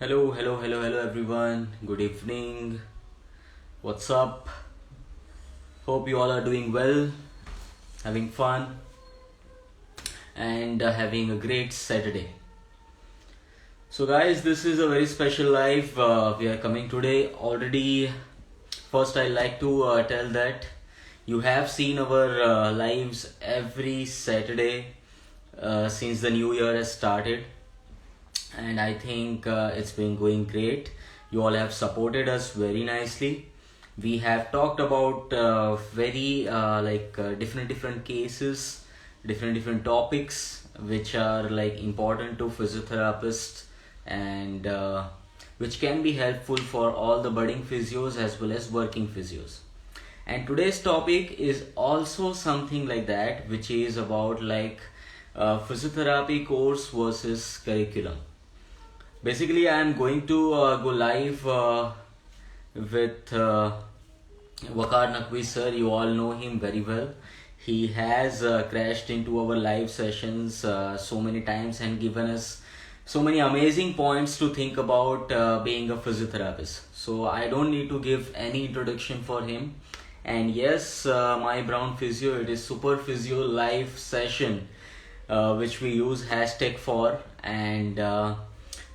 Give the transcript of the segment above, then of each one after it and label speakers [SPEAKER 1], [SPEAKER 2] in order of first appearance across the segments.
[SPEAKER 1] Hello everyone. Good evening. What's up? Hope you all are doing well, having fun, and having a great Saturday. So, guys, this is a very special live. We are coming today. Already, first, I like to tell that you have seen our lives every Saturday since the new year has started, and I think it's been going great. You all have supported us very nicely. We have talked about very different cases, different topics which are like important to physiotherapists and which can be helpful for all the budding physios as well as working physios. And today's topic is also something like that, which is about physiotherapy course versus curriculum. Basically, I am going to go live with Wakar Naqvi sir. You all know him very well. He has crashed into our live sessions so many times and given us so many amazing points to think about being a physiotherapist. So I don't need to give any introduction for him. And yes, my brown physio, it is superphysioslive session which we use hashtag for, and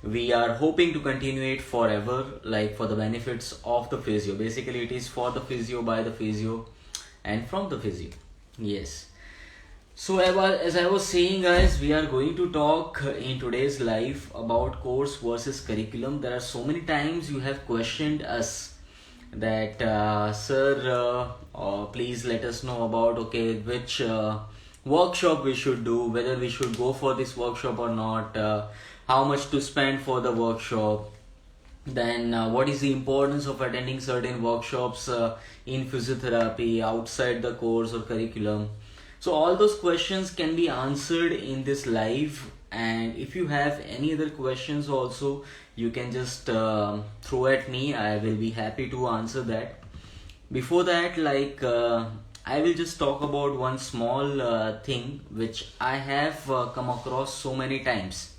[SPEAKER 1] we are hoping to continue it forever, like for the benefits of the physio. Basically, it is for the physio, by the physio, and from the physio. Yes. So as I was saying, guys, we are going to talk in today's live about course versus curriculum. There are so many times you have questioned us that sir, please let us know about which workshop we should do, whether we should go for this workshop or not, how much to spend for the workshop, then what is the importance of attending certain workshops in physiotherapy outside the course or curriculum. So all those questions can be answered in this live, and if you have any other questions also, you can just throw at me. I will be happy to answer that. Before that, I will just talk about one small thing which I have come across so many times.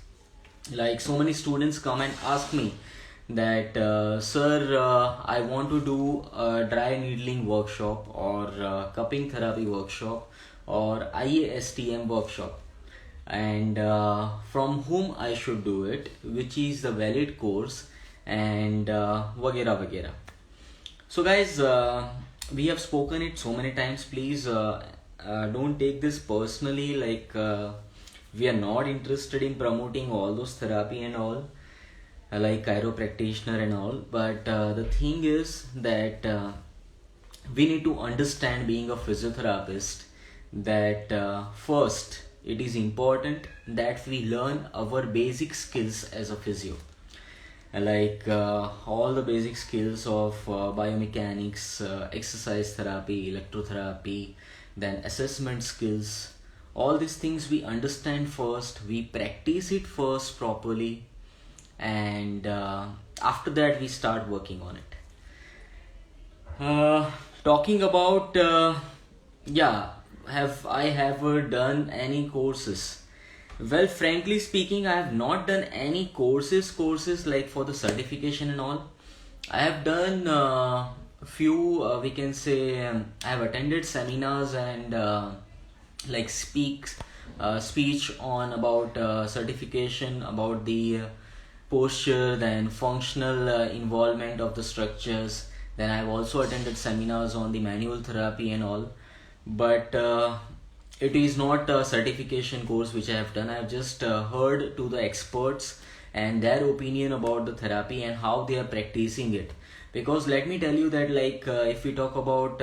[SPEAKER 1] Like, so many students come and ask me that sir, I want to do a dry needling workshop or cupping therapy workshop or IASTM workshop, and from whom I should do it, which is the valid course, and वगैरह. So guys, we have spoken it so many times. Please don't take this personally, we are not interested in promoting all those therapy and all, like chiropractitioner and all, but the thing is that we need to understand, being a physiotherapist, that first it is important that we learn our basic skills as a physio, all the basic skills of biomechanics, exercise therapy, electrotherapy, then assessment skills. All these things we understand first, we practice it first properly, and after that we start working on it. Talking about have I ever done any courses? Well, frankly speaking, I have not done any courses like for the certification and all. I have done a few, we can say, I have attended seminars and speech on about certification, about the posture, then functional involvement of the structures. Then I've also attended seminars on the manual therapy and all, but it is not a certification course which I have done. I have just heard to the experts and their opinion about the therapy and how they are practicing it. Because let me tell you that if we talk about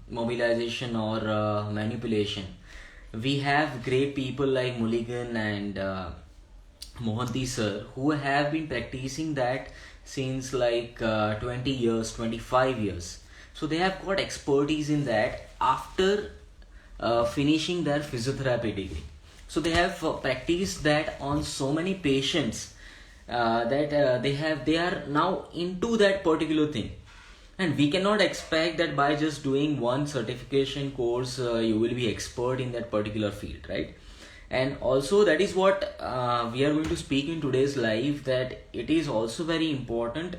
[SPEAKER 1] mobilization or manipulation, we have great people like Mulligan and Mohanty sir, who have been practicing that since 20 years, 25 years. So they have got expertise in that after finishing their physiotherapy degree. So they have practiced that on so many patients that they are now into that particular thing. And we cannot expect that by just doing one certification course you will be expert in that particular field, right? And also that is what we are going to speak in today's live, that it is also very important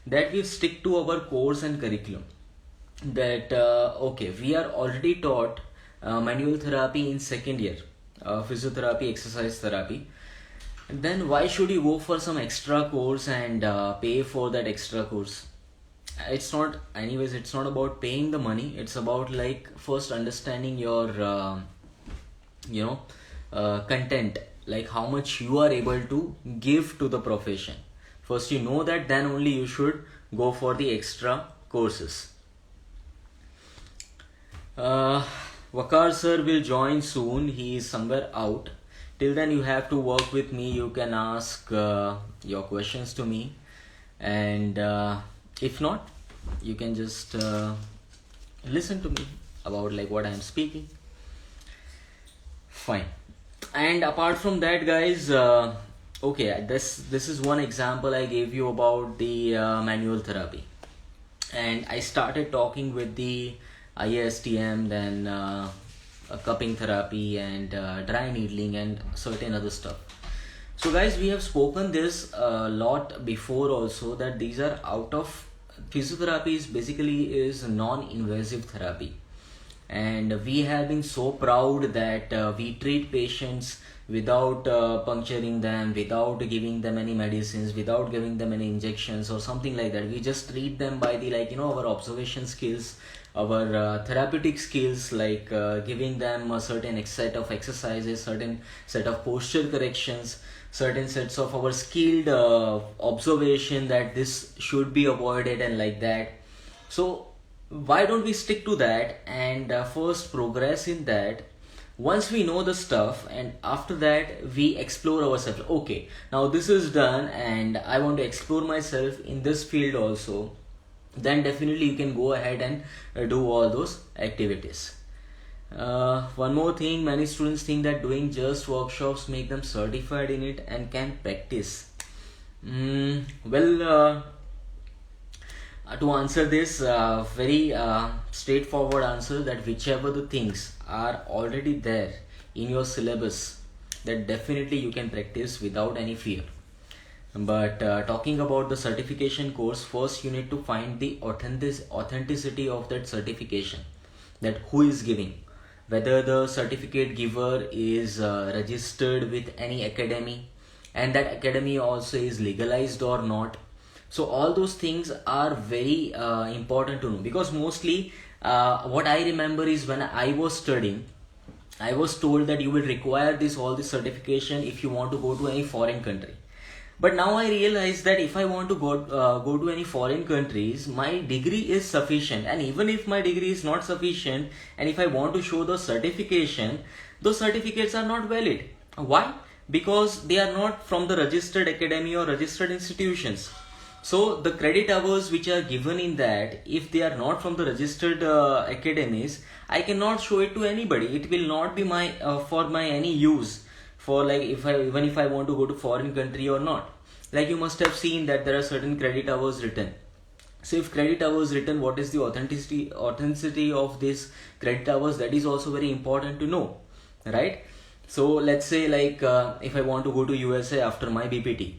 [SPEAKER 1] that we stick to our course and curriculum. That okay, we are already taught manual therapy in second year, physiotherapy, exercise therapy. Then why should you go for some extra course and pay for that extra course? It's not, anyways, it's not about paying the money. It's about like first understanding your content, like how much you are able to give to the profession. First you know that, then only you should go for the extra courses. Vakar sir will join soon. He is somewhere out. Till then you have to work with me. You can ask your questions to me, and if not, you can just listen to me about like what I am speaking. Fine. And apart from that, guys, okay, this is one example I gave you about the manual therapy, and I started talking with the IASTM, then cupping therapy and dry needling and certain other stuff. So guys, we have spoken this a lot before also, that these are out of, physiotherapy is basically is non-invasive therapy, and we have been so proud that we treat patients without puncturing them, without giving them any medicines, without giving them any injections or something like that. We just treat them by the our observation skills, our therapeutic skills, like giving them a certain set of exercises, certain set of posture corrections, certain sets of our skilled observation that this should be avoided and like that. So why don't we stick to that and first progress in that? Once we know the stuff, and after that we explore ourselves. Okay, now this is done and I want to explore myself in this field also, then definitely you can go ahead and do all those activities. One more thing, many students think that doing just workshops make them certified in it and can practice. To answer this, very straightforward answer, that whichever the things are already there in your syllabus, that definitely you can practice without any fear. But talking about the certification course, first you need to find the authenticity of that certification, that who is giving, whether the certificate giver is registered with any academy, and that academy also is legalized or not. So all those things are very important to know, because mostly what I remember is when I was studying, I was told that you will require all this certification if you want to go to any foreign country. But now I realize that if I want to go to any foreign countries, my degree is sufficient. And even if my degree is not sufficient, and if I want to show the certification, those certificates are not valid. Why? Because they are not from the registered academy or registered institutions. So the credit hours which are given in that, if they are not from the registered academies, I cannot show it to anybody. It will not be my for my any use, for like even if I want to go to foreign country or not. Like you must have seen that there are certain credit hours written. So if credit hours written, what is the authenticity of this credit hours? That is also very important to know, right? So let's say like if I want to go to USA after my BPT,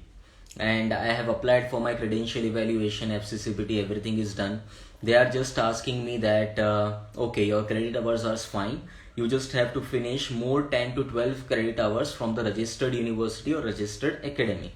[SPEAKER 1] and I have applied for my credential evaluation, FCCPT, everything is done. They are just asking me that okay, your credit hours are fine, you just have to finish more 10 to 12 credit hours from the registered university or registered academy.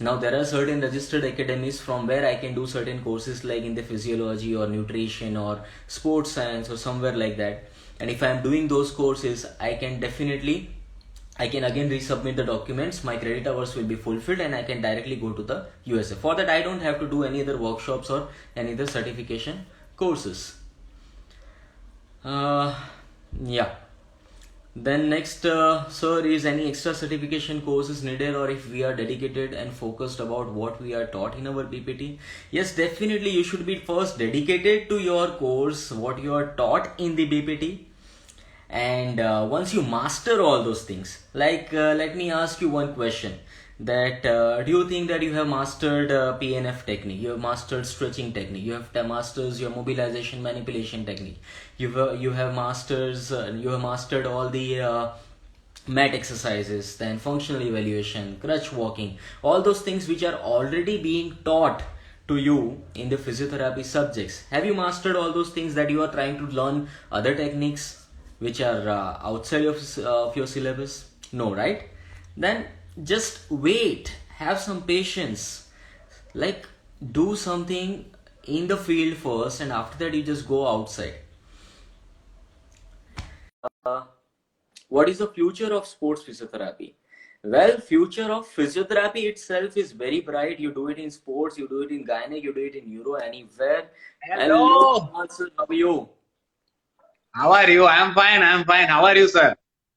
[SPEAKER 1] Now there are certain registered academies from where I can do certain courses, like in the physiology or nutrition or sports science or somewhere like that. And if I am doing those courses, I can again resubmit the documents, my credit hours will be fulfilled, and I can directly go to the USA. For that I don't have to do any other workshops or any other certification courses. Yeah. Then next, sir, is any extra certification courses needed, or if we are dedicated and focused about what we are taught in our PPT? Yes, definitely you should be first dedicated to your course, what you are taught in the BPT. And once you master all those things, like let me ask you one question, that do you think that you have mastered PNF technique, you have mastered stretching technique, you have mastered your mobilization manipulation technique, you have mastered all the mat exercises, then functional evaluation, crutch walking, all those things which are already being taught to you in the physiotherapy subjects. Have you mastered all those things that you are trying to learn other techniques which are outside of your syllabus? No, right? Then just wait, have some patience, like do something in the field first, and after that you just go outside. What is the future of sports physiotherapy? Well, future of physiotherapy itself is very bright. You do it in sports, you do it in gynae, you do it in neuro, anywhere. Hello,
[SPEAKER 2] Hello.
[SPEAKER 1] sir. How are you?
[SPEAKER 2] How are you? I'm fine. I'm fine. How are you, sir?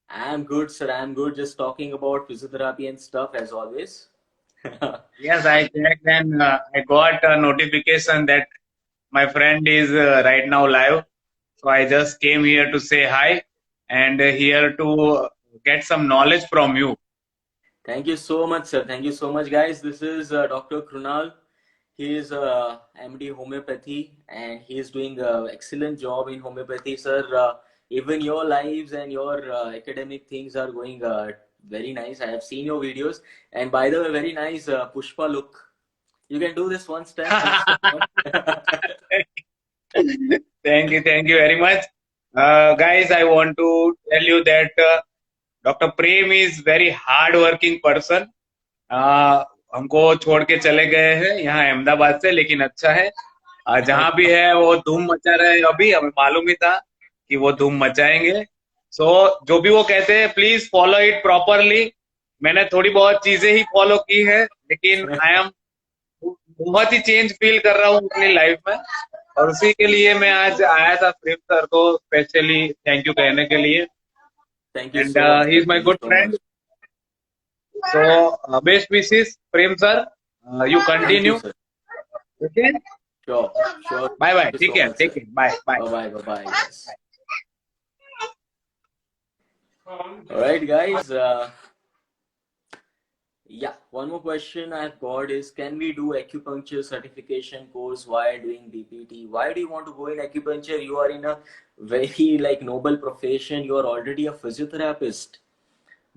[SPEAKER 1] I'm good, sir. I'm good. Just talking about physiotherapy and stuff as always.
[SPEAKER 2] Yes, I checked and I got a notification that my friend is right now live. So I just came here to say hi and here to get some knowledge from you.
[SPEAKER 1] Thank you so much, sir. Thank you so much, guys. This is Dr. Krunal. He is MD homeopathy, and he is doing an excellent job in homeopathy, sir. Even your lives and your academic things are going very nice. I have seen your videos, and by the way, very nice Pushpa look. You can do this one step. One step. One.
[SPEAKER 2] Thank you very much. Guys, I want to tell you that Dr. Prem is very hard working person. हमको छोड़ के चले गए हैं यहाँ अहमदाबाद से, लेकिन अच्छा है जहां भी है वो धूम मचा रहे हैं। अभी हमें मालूम ही था कि वो धूम मचाएंगे। सो जो भी वो कहते हैं प्लीज फॉलो इट प्रॉपरली। मैंने थोड़ी बहुत चीजें ही फॉलो की है, लेकिन आई एम बहुत ही चेंज फील कर रहा हूँ अपनी लाइफ में, और उसी के लिए मैं आज आया था प्रेम सर को स्पेशली थैंक यू कहने के लिए।
[SPEAKER 1] Thank you
[SPEAKER 2] and
[SPEAKER 1] so much,
[SPEAKER 2] he
[SPEAKER 1] sir.
[SPEAKER 2] Is my
[SPEAKER 1] Thank you
[SPEAKER 2] good
[SPEAKER 1] so much.
[SPEAKER 2] Friend. So best wishes Prem sir, you
[SPEAKER 1] Thank you,
[SPEAKER 2] continue.
[SPEAKER 1] sir.
[SPEAKER 2] Okay,
[SPEAKER 1] Sure, sure.
[SPEAKER 2] Bye bye,
[SPEAKER 1] Thank you
[SPEAKER 2] ठीक
[SPEAKER 1] so
[SPEAKER 2] है,
[SPEAKER 1] much,
[SPEAKER 2] take
[SPEAKER 1] sir.
[SPEAKER 2] Care, bye bye.
[SPEAKER 1] Bye bye. Bye bye. Yes. All right, guys. Yeah, one more question I've got is, can we do acupuncture certification course while doing BPT? Why do you want to go in acupuncture? You are in a very like noble profession. You are already a physiotherapist.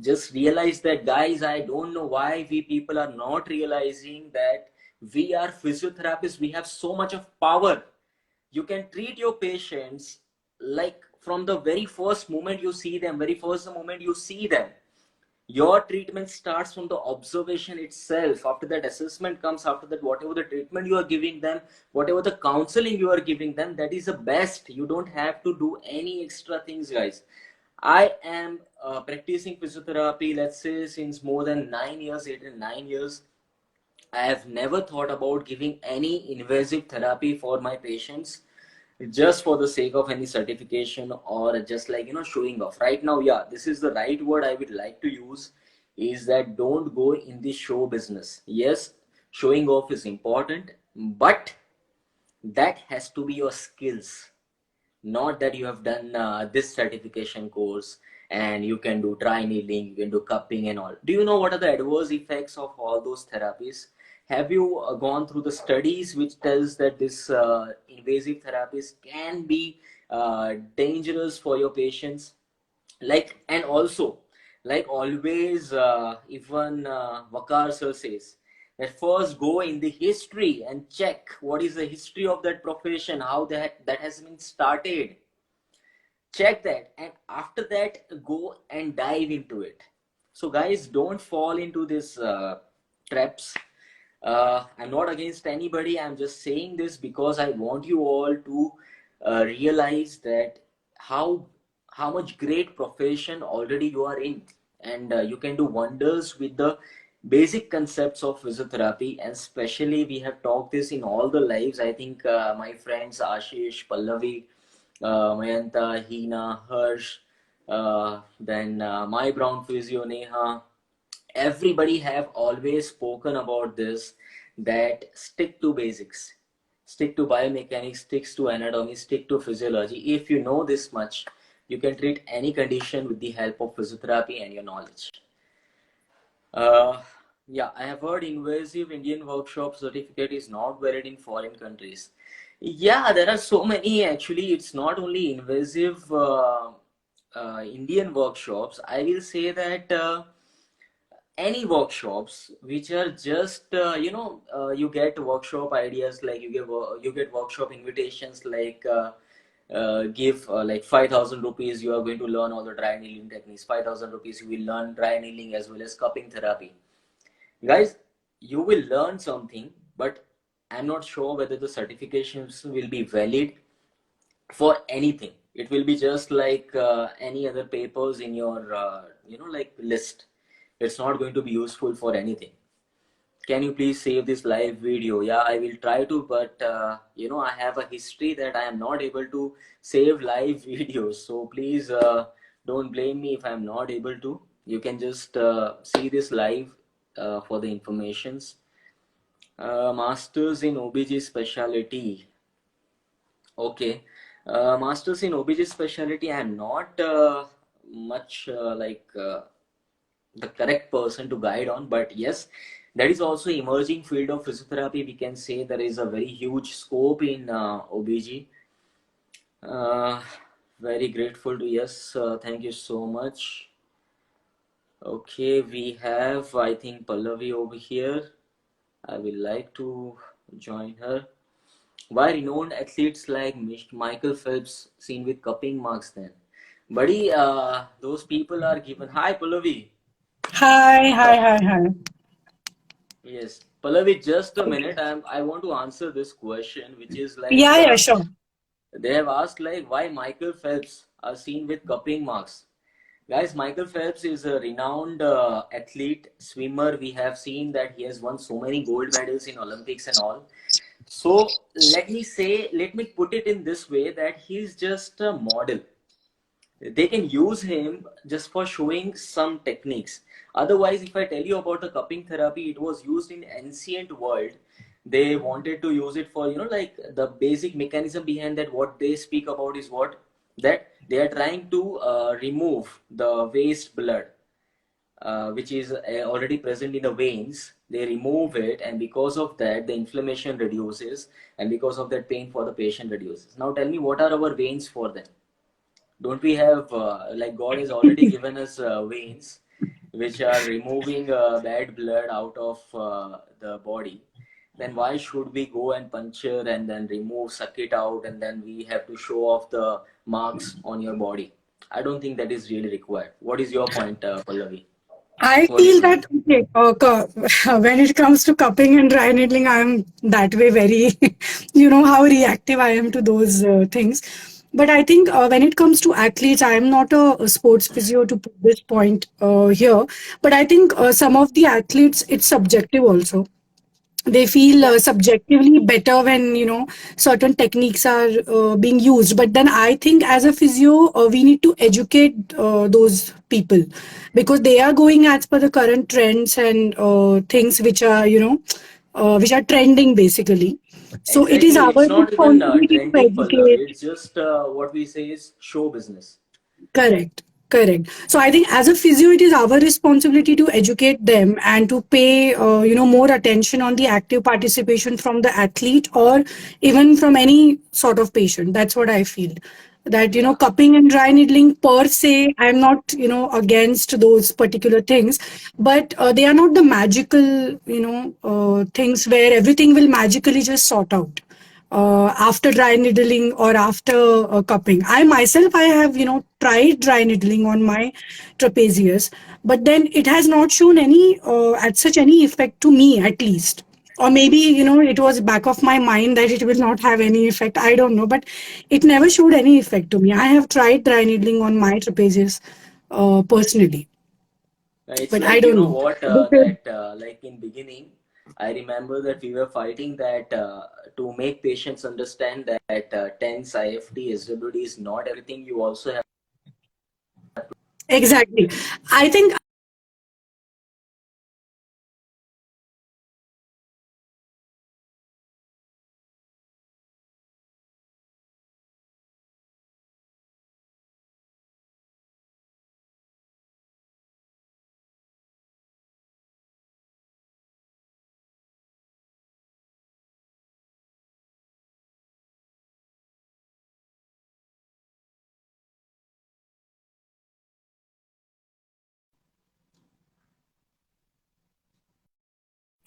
[SPEAKER 1] Just realize that, guys. I don't know why we people are not realizing that we are physiotherapists. We have so much of power. You can treat your patients like from the very first moment you see them, very first moment you see them. Your treatment starts from the observation itself. After that, assessment comes. After that, whatever the treatment you are giving them, whatever the counseling you are giving them, that is the best. You don't have to do any extra things, guys. I am practicing physiotherapy, let's say, since more than 9 years, 8 and 9 years. I have never thought about giving any invasive therapy for my patients just for the sake of any certification, or just like showing off. Right now, yeah, this is the right word I would like to use, is that don't go in the show business. Yes, showing off is important, but that has to be your skills, not that you have done this certification course and you can do dry needling, you can do cupping and all. Do you know what are the adverse effects of all those therapies? Have you gone through the studies which tells that this invasive therapies can be dangerous for your patients? Like, and also, like always, even Vakar sir says that first go in the history and check what is the history of that profession, how that has been started. Check that, and after that, go and dive into it. So, guys, don't fall into this traps. I'm not against anybody. I'm just saying this because I want you all to realize that how how much great profession already you are in, and you can do wonders with the basic concepts of physiotherapy. And especially, we have talked this in all the lives. I think my friends Ashish, Pallavi, Mayanta, Hina, Harsh, then my brown physio Neha, everybody have always spoken about this, that stick to basics, stick to biomechanics, stick to anatomy, stick to physiology. If you know this much, you can treat any condition with the help of physiotherapy and your knowledge. Yeah, I have heard invasive Indian workshop certificate is not valid in foreign countries. Yeah, there are so many actually. It's not only invasive Indian workshops, I will say that any workshops which are just you get workshop ideas, like you get workshop invitations, like give like 5,000 rupees, you are going to learn all the dry needling techniques. 5,000 rupees, you will learn dry needling as well as cupping therapy. Guys, you will learn something, but I'm not sure whether the certifications will be valid for anything. It will be just like any other papers in your like list. It's not going to be useful for anything. Can you please save this live video? Yeah, I will try to, but I have a history that I am not able to save live videos, so please don't blame me if I'm not able to. You can just see this live for the informations. Masters in OBG specialty. Okay. Masters in OBG specialty, I'm not much the correct person to guide on, but yes, that is also emerging field of physiotherapy. We can say there is a very huge scope in OBG. Uh, Very grateful to, yes, thank you so much. Okay, we have, I think, Pallavi over here. I will like to join her. Why renowned athletes like Michael Phelps seen with cupping marks then? Buddy, those people are given. Hi, Pallavi.
[SPEAKER 3] Hi, hi, hi, hi.
[SPEAKER 1] Yes, Pallavi, just a minute. I want to answer this question, which is like
[SPEAKER 3] Yeah, yeah, sure.
[SPEAKER 1] they have asked like why Michael Phelps are seen with cupping marks. Guys, Michael Phelps is a renowned athlete, swimmer. We have seen that he has won so many gold medals in Olympics and all. So let me put it in this way, that he's just a model. They can use him just for showing some techniques. Otherwise, if I tell you about the cupping therapy, it was used in ancient world. They wanted to use it for, like the basic mechanism behind that. What they speak about is what, that they are trying to remove the waste blood, which is already present in the veins. They remove it, and because of that the inflammation reduces, and because of that pain for the patient reduces. Now tell me, what are our veins for them? Don't we have like God has already given us veins which are removing bad blood out of the body? Then why should we go and puncture and then remove, suck it out, and then we have to show off the marks on your body? I don't think that is really required. What is your point, Pallavi?
[SPEAKER 3] I
[SPEAKER 1] What do you
[SPEAKER 3] feel
[SPEAKER 1] think?
[SPEAKER 3] that okay, when it comes to cupping and dry needling, I am that way very, how reactive I am to those things. But I think when it comes to athletes, I am not a sports physio to put this point here. But I think some of the athletes, it's subjective also. They feel
[SPEAKER 1] Yeah,
[SPEAKER 3] subjectively better when certain techniques are being used, but then I think as a physio we need to educate those people, because they are going as per the current trends and things which are which are trending basically. So it is
[SPEAKER 1] exactly.
[SPEAKER 3] our
[SPEAKER 1] It's not even
[SPEAKER 3] responsibility to
[SPEAKER 1] trending, Pallavi.
[SPEAKER 3] educate.
[SPEAKER 1] It's just what we say is show business.
[SPEAKER 3] Correct. Correct. So I think as a physio, it is our responsibility to educate them and to pay, more attention on the active participation from the athlete or even from any sort of patient. That's what I feel. That,
[SPEAKER 1] Yeah.
[SPEAKER 3] cupping and dry needling per se, I'm not, against those particular things, but they are not the magical, things where everything will magically just sort out after dry needling or after cupping. I myself, I have, tried dry needling on my trapezius, but then it has not shown any, at such any effect to me at least. Or maybe, it was back of my mind that it will not have any effect. I don't know, but it never showed any effect to me. I have tried dry needling on my trapezius personally,
[SPEAKER 1] It's
[SPEAKER 3] but I
[SPEAKER 1] like, you
[SPEAKER 3] don't
[SPEAKER 1] know
[SPEAKER 3] know.
[SPEAKER 1] what,
[SPEAKER 3] This is
[SPEAKER 1] that like in beginning, I remember that we were fighting that to make patients understand that TENS, IFT, SWD is not everything. You also have
[SPEAKER 3] exactly. I think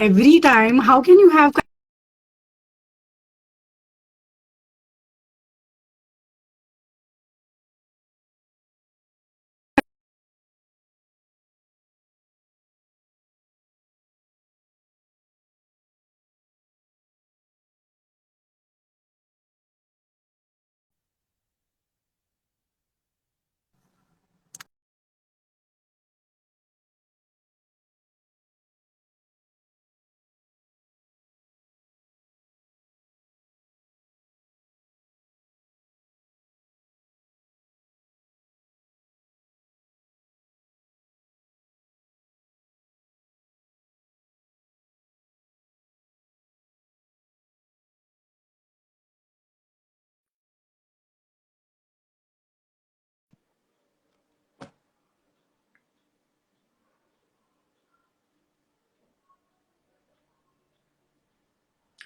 [SPEAKER 3] every time. How can you have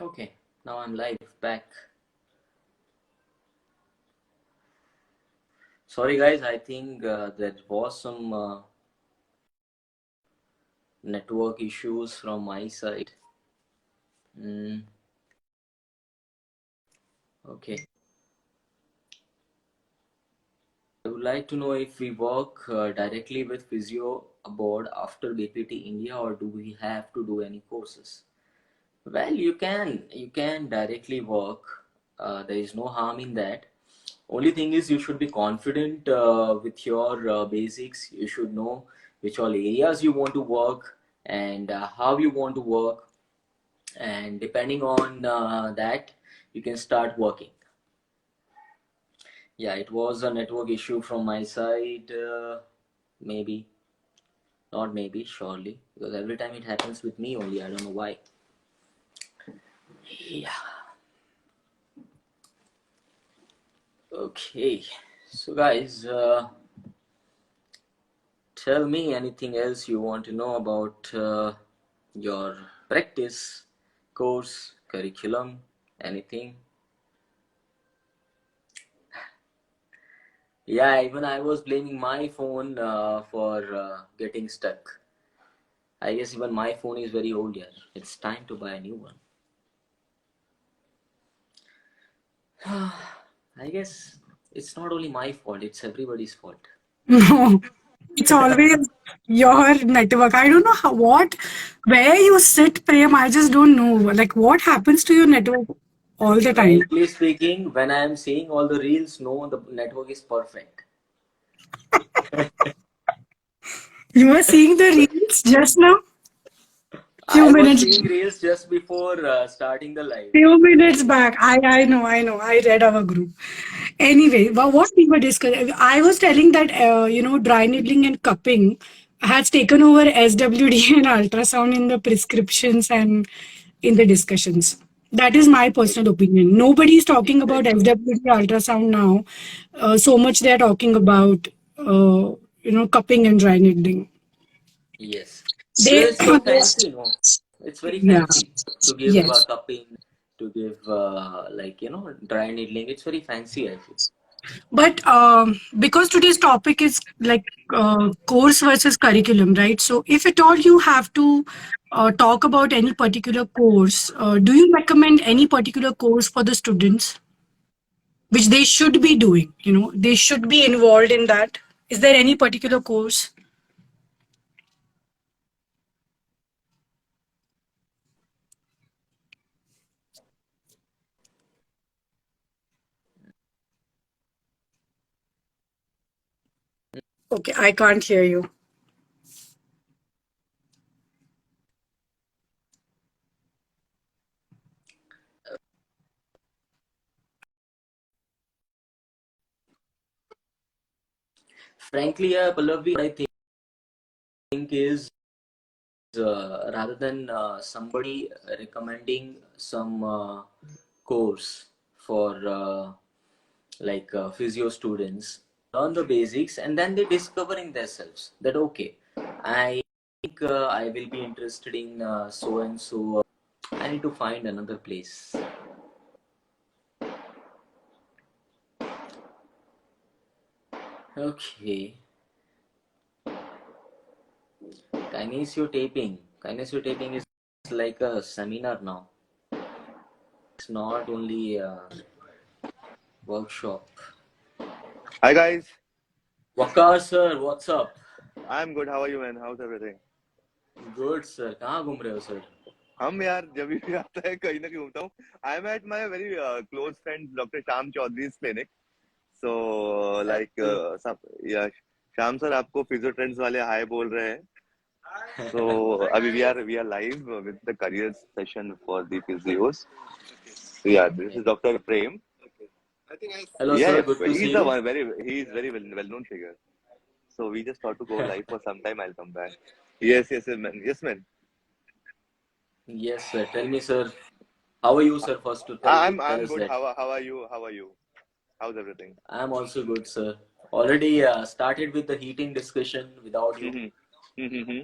[SPEAKER 1] Okay, now I'm live back. Sorry guys, I think there was some network issues from my side. Okay. I would like to know if we work directly with Physio aboard after BPT India, or do we have to do any courses? Well, you can directly work. There is no harm in that. Only thing is you should be confident with your basics. You should know which all areas you want to work and how you want to work, and depending on that, you can start working. Yeah, it was a network issue from my side. Maybe, not maybe, surely, because every time it happens with me only. I don't know why. Yeah. Okay. So, guys, tell me anything else you want to know about your practice, course, curriculum, anything. Yeah, even I was blaming my phone for getting stuck. I guess even my phone is very old here. It's time to buy a new one. I guess it's not only my fault, it's everybody's fault.
[SPEAKER 3] no? It's always your network. I don't know where you sit, Prem. I just don't know. Like, what happens to your network all the time?
[SPEAKER 1] Frankly speaking, when I am seeing all the reels, no, the network is perfect.
[SPEAKER 3] You were seeing the reels just now, few
[SPEAKER 1] I was
[SPEAKER 3] minutes.
[SPEAKER 1] seeing reels just before starting the live.
[SPEAKER 3] Few minutes back. I know. I read our group. Anyway, what we were discussing, I was telling that, dry needling and cupping has taken over SWD and ultrasound in the prescriptions and in the discussions. That is my personal opinion. Nobody is talking about
[SPEAKER 1] Exactly.
[SPEAKER 3] SWD ultrasound now. So much they are talking about, cupping and dry needling.
[SPEAKER 1] Yes.
[SPEAKER 3] They,
[SPEAKER 1] Because it's so fancy, no? It's very
[SPEAKER 3] yeah,
[SPEAKER 1] fancy to give
[SPEAKER 3] yes.
[SPEAKER 1] cupping, to give dry needling. It's very fancy, I feel.
[SPEAKER 3] But because today's topic is like course versus curriculum, right? So, if at all you have to talk about any particular course, do you recommend any particular course for the students which they should be doing? They should be involved in that. Is there any particular course? Okay, I can't hear you.
[SPEAKER 1] Frankly, Pallavi, what I think is rather than somebody recommending some course for physio students, learn the basics and then they discovering themselves that okay, I think I will be interested in so and so. I need to find another place. Okay, kinesio taping. Kinesio taping is It's like a seminar now. It's not only a workshop.
[SPEAKER 4] Hi guys,
[SPEAKER 1] Waqar sir, what's up?
[SPEAKER 4] I'm good. How are you, man? How's everything?
[SPEAKER 1] Good sir. कहाँ घूम रहे हो sir?
[SPEAKER 4] हम यार जब भी आता है कहीं ना कहीं घूमता हूँ. I'm at my very close friend Dr. Sham Chaudhary's clinic. So like सब yeah, Sham sir आपको physiotrendz वाले hi बोल रहे हैं. So अभी we are live with the career session for the physios. So yeah, this is Dr. Prem.
[SPEAKER 1] Hello
[SPEAKER 4] Yeah,
[SPEAKER 1] sir,
[SPEAKER 4] yeah,
[SPEAKER 1] good to see
[SPEAKER 4] he's the
[SPEAKER 1] you.
[SPEAKER 4] one he's very well known figure. So we just thought to go live for some time. I'll come back. Yes, man. Yes, man.
[SPEAKER 1] Yes sir. Tell me sir, how are you sir? First to tell
[SPEAKER 4] I'm
[SPEAKER 1] us
[SPEAKER 4] good.
[SPEAKER 1] that.
[SPEAKER 4] How are you? How are you? How's everything?
[SPEAKER 1] I'm also good sir. Already started with the heating discussion without you.
[SPEAKER 4] Mm-hmm.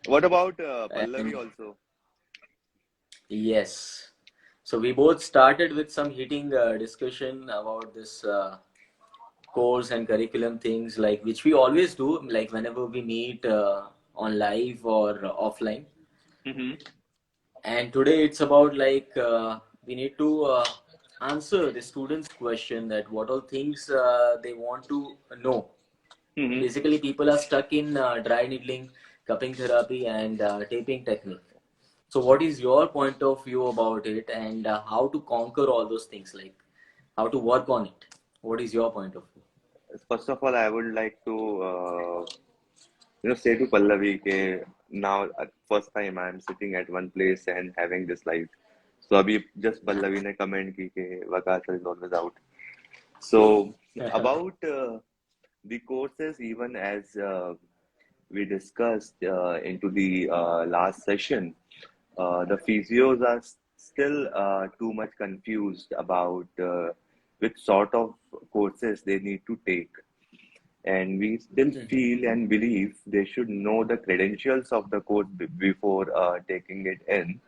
[SPEAKER 4] What about Pallavi
[SPEAKER 1] And
[SPEAKER 4] also?
[SPEAKER 1] yes. So we both started with some heating discussion about this course and curriculum things like which we always do like whenever we meet on live or offline.
[SPEAKER 4] Mm-hmm.
[SPEAKER 1] And today it's about like we need to answer the students question that what all things they want to know.
[SPEAKER 4] Mm-hmm.
[SPEAKER 1] Basically people are stuck in dry needling, cupping therapy and taping technique. So what is your point of view about it and how to conquer all those things, like how to work on it? What is your point of view?
[SPEAKER 4] First of all, I would like to say to Pallavi that now first time I'm sitting at one place and having this live. So अभी just Pallavi ने comment की कि Waqar sir is always out. So about the courses, even as we discussed into the last session, the physios are still too much confused about which sort of courses they need to take. And we still feel and believe they should know the credentials of the course before taking it in.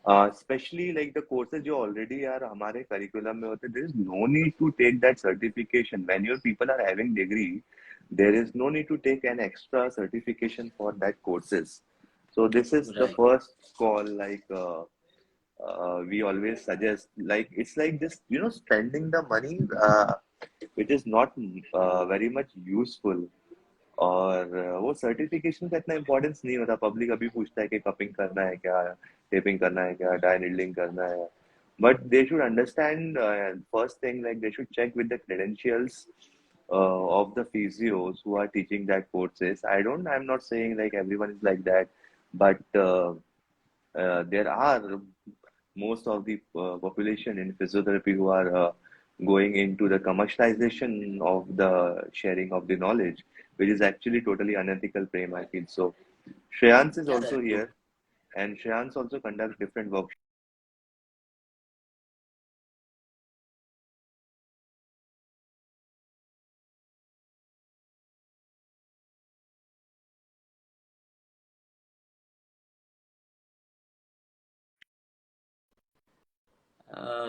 [SPEAKER 4] Especially like the courses जो already are हमारे curriculum में होते, there is no need to take that certification. When your people are having degree, there is no need to take an extra certification for that courses. So this is the
[SPEAKER 1] Right.
[SPEAKER 4] first call. Like we always suggest, like it's like just spending the money, which is not very much useful. और वो certification का इतना importance नहीं होता. Public अभी पूछता है कि कपिंग करना है क्या, टेपिंग करना है क्या, डाई नीडलिंग करना है. But they should understand first thing, like they should check with the credentials of the physios who are teaching that courses. I'm not saying like everyone is like that, but there are most of the population in physiotherapy who are going into the commercialization of the sharing of the knowledge, which is actually totally unethical, Prem, I feel. So Shreyans is
[SPEAKER 1] Yeah,
[SPEAKER 4] also
[SPEAKER 1] that's true.
[SPEAKER 4] here, and Shreyans also conducts different workshops.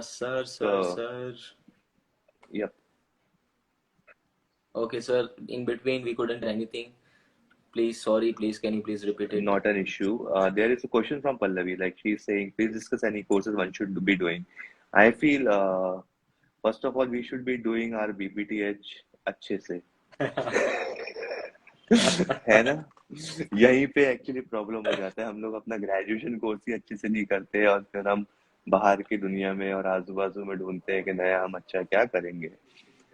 [SPEAKER 4] So,
[SPEAKER 1] Sir.
[SPEAKER 4] yep,
[SPEAKER 1] Okay, sir. In between, we couldn't anything. Please, sorry. Please, can you please repeat it?
[SPEAKER 4] not an issue. There is a question from Pallavi, like she's saying, please discuss any courses one should be doing. I feel, first of all, we should be doing our BPTH अच्छे से. है ना. यहीं पे actually problem हो जाता है. हम लोग अपना ग्रेजुएशन कोर्स ही अच्छे से नहीं करते और फिर हम बाहर की दुनिया में और आजू बाजू में ढूंढते हैं कि नया हम अच्छा क्या करेंगे.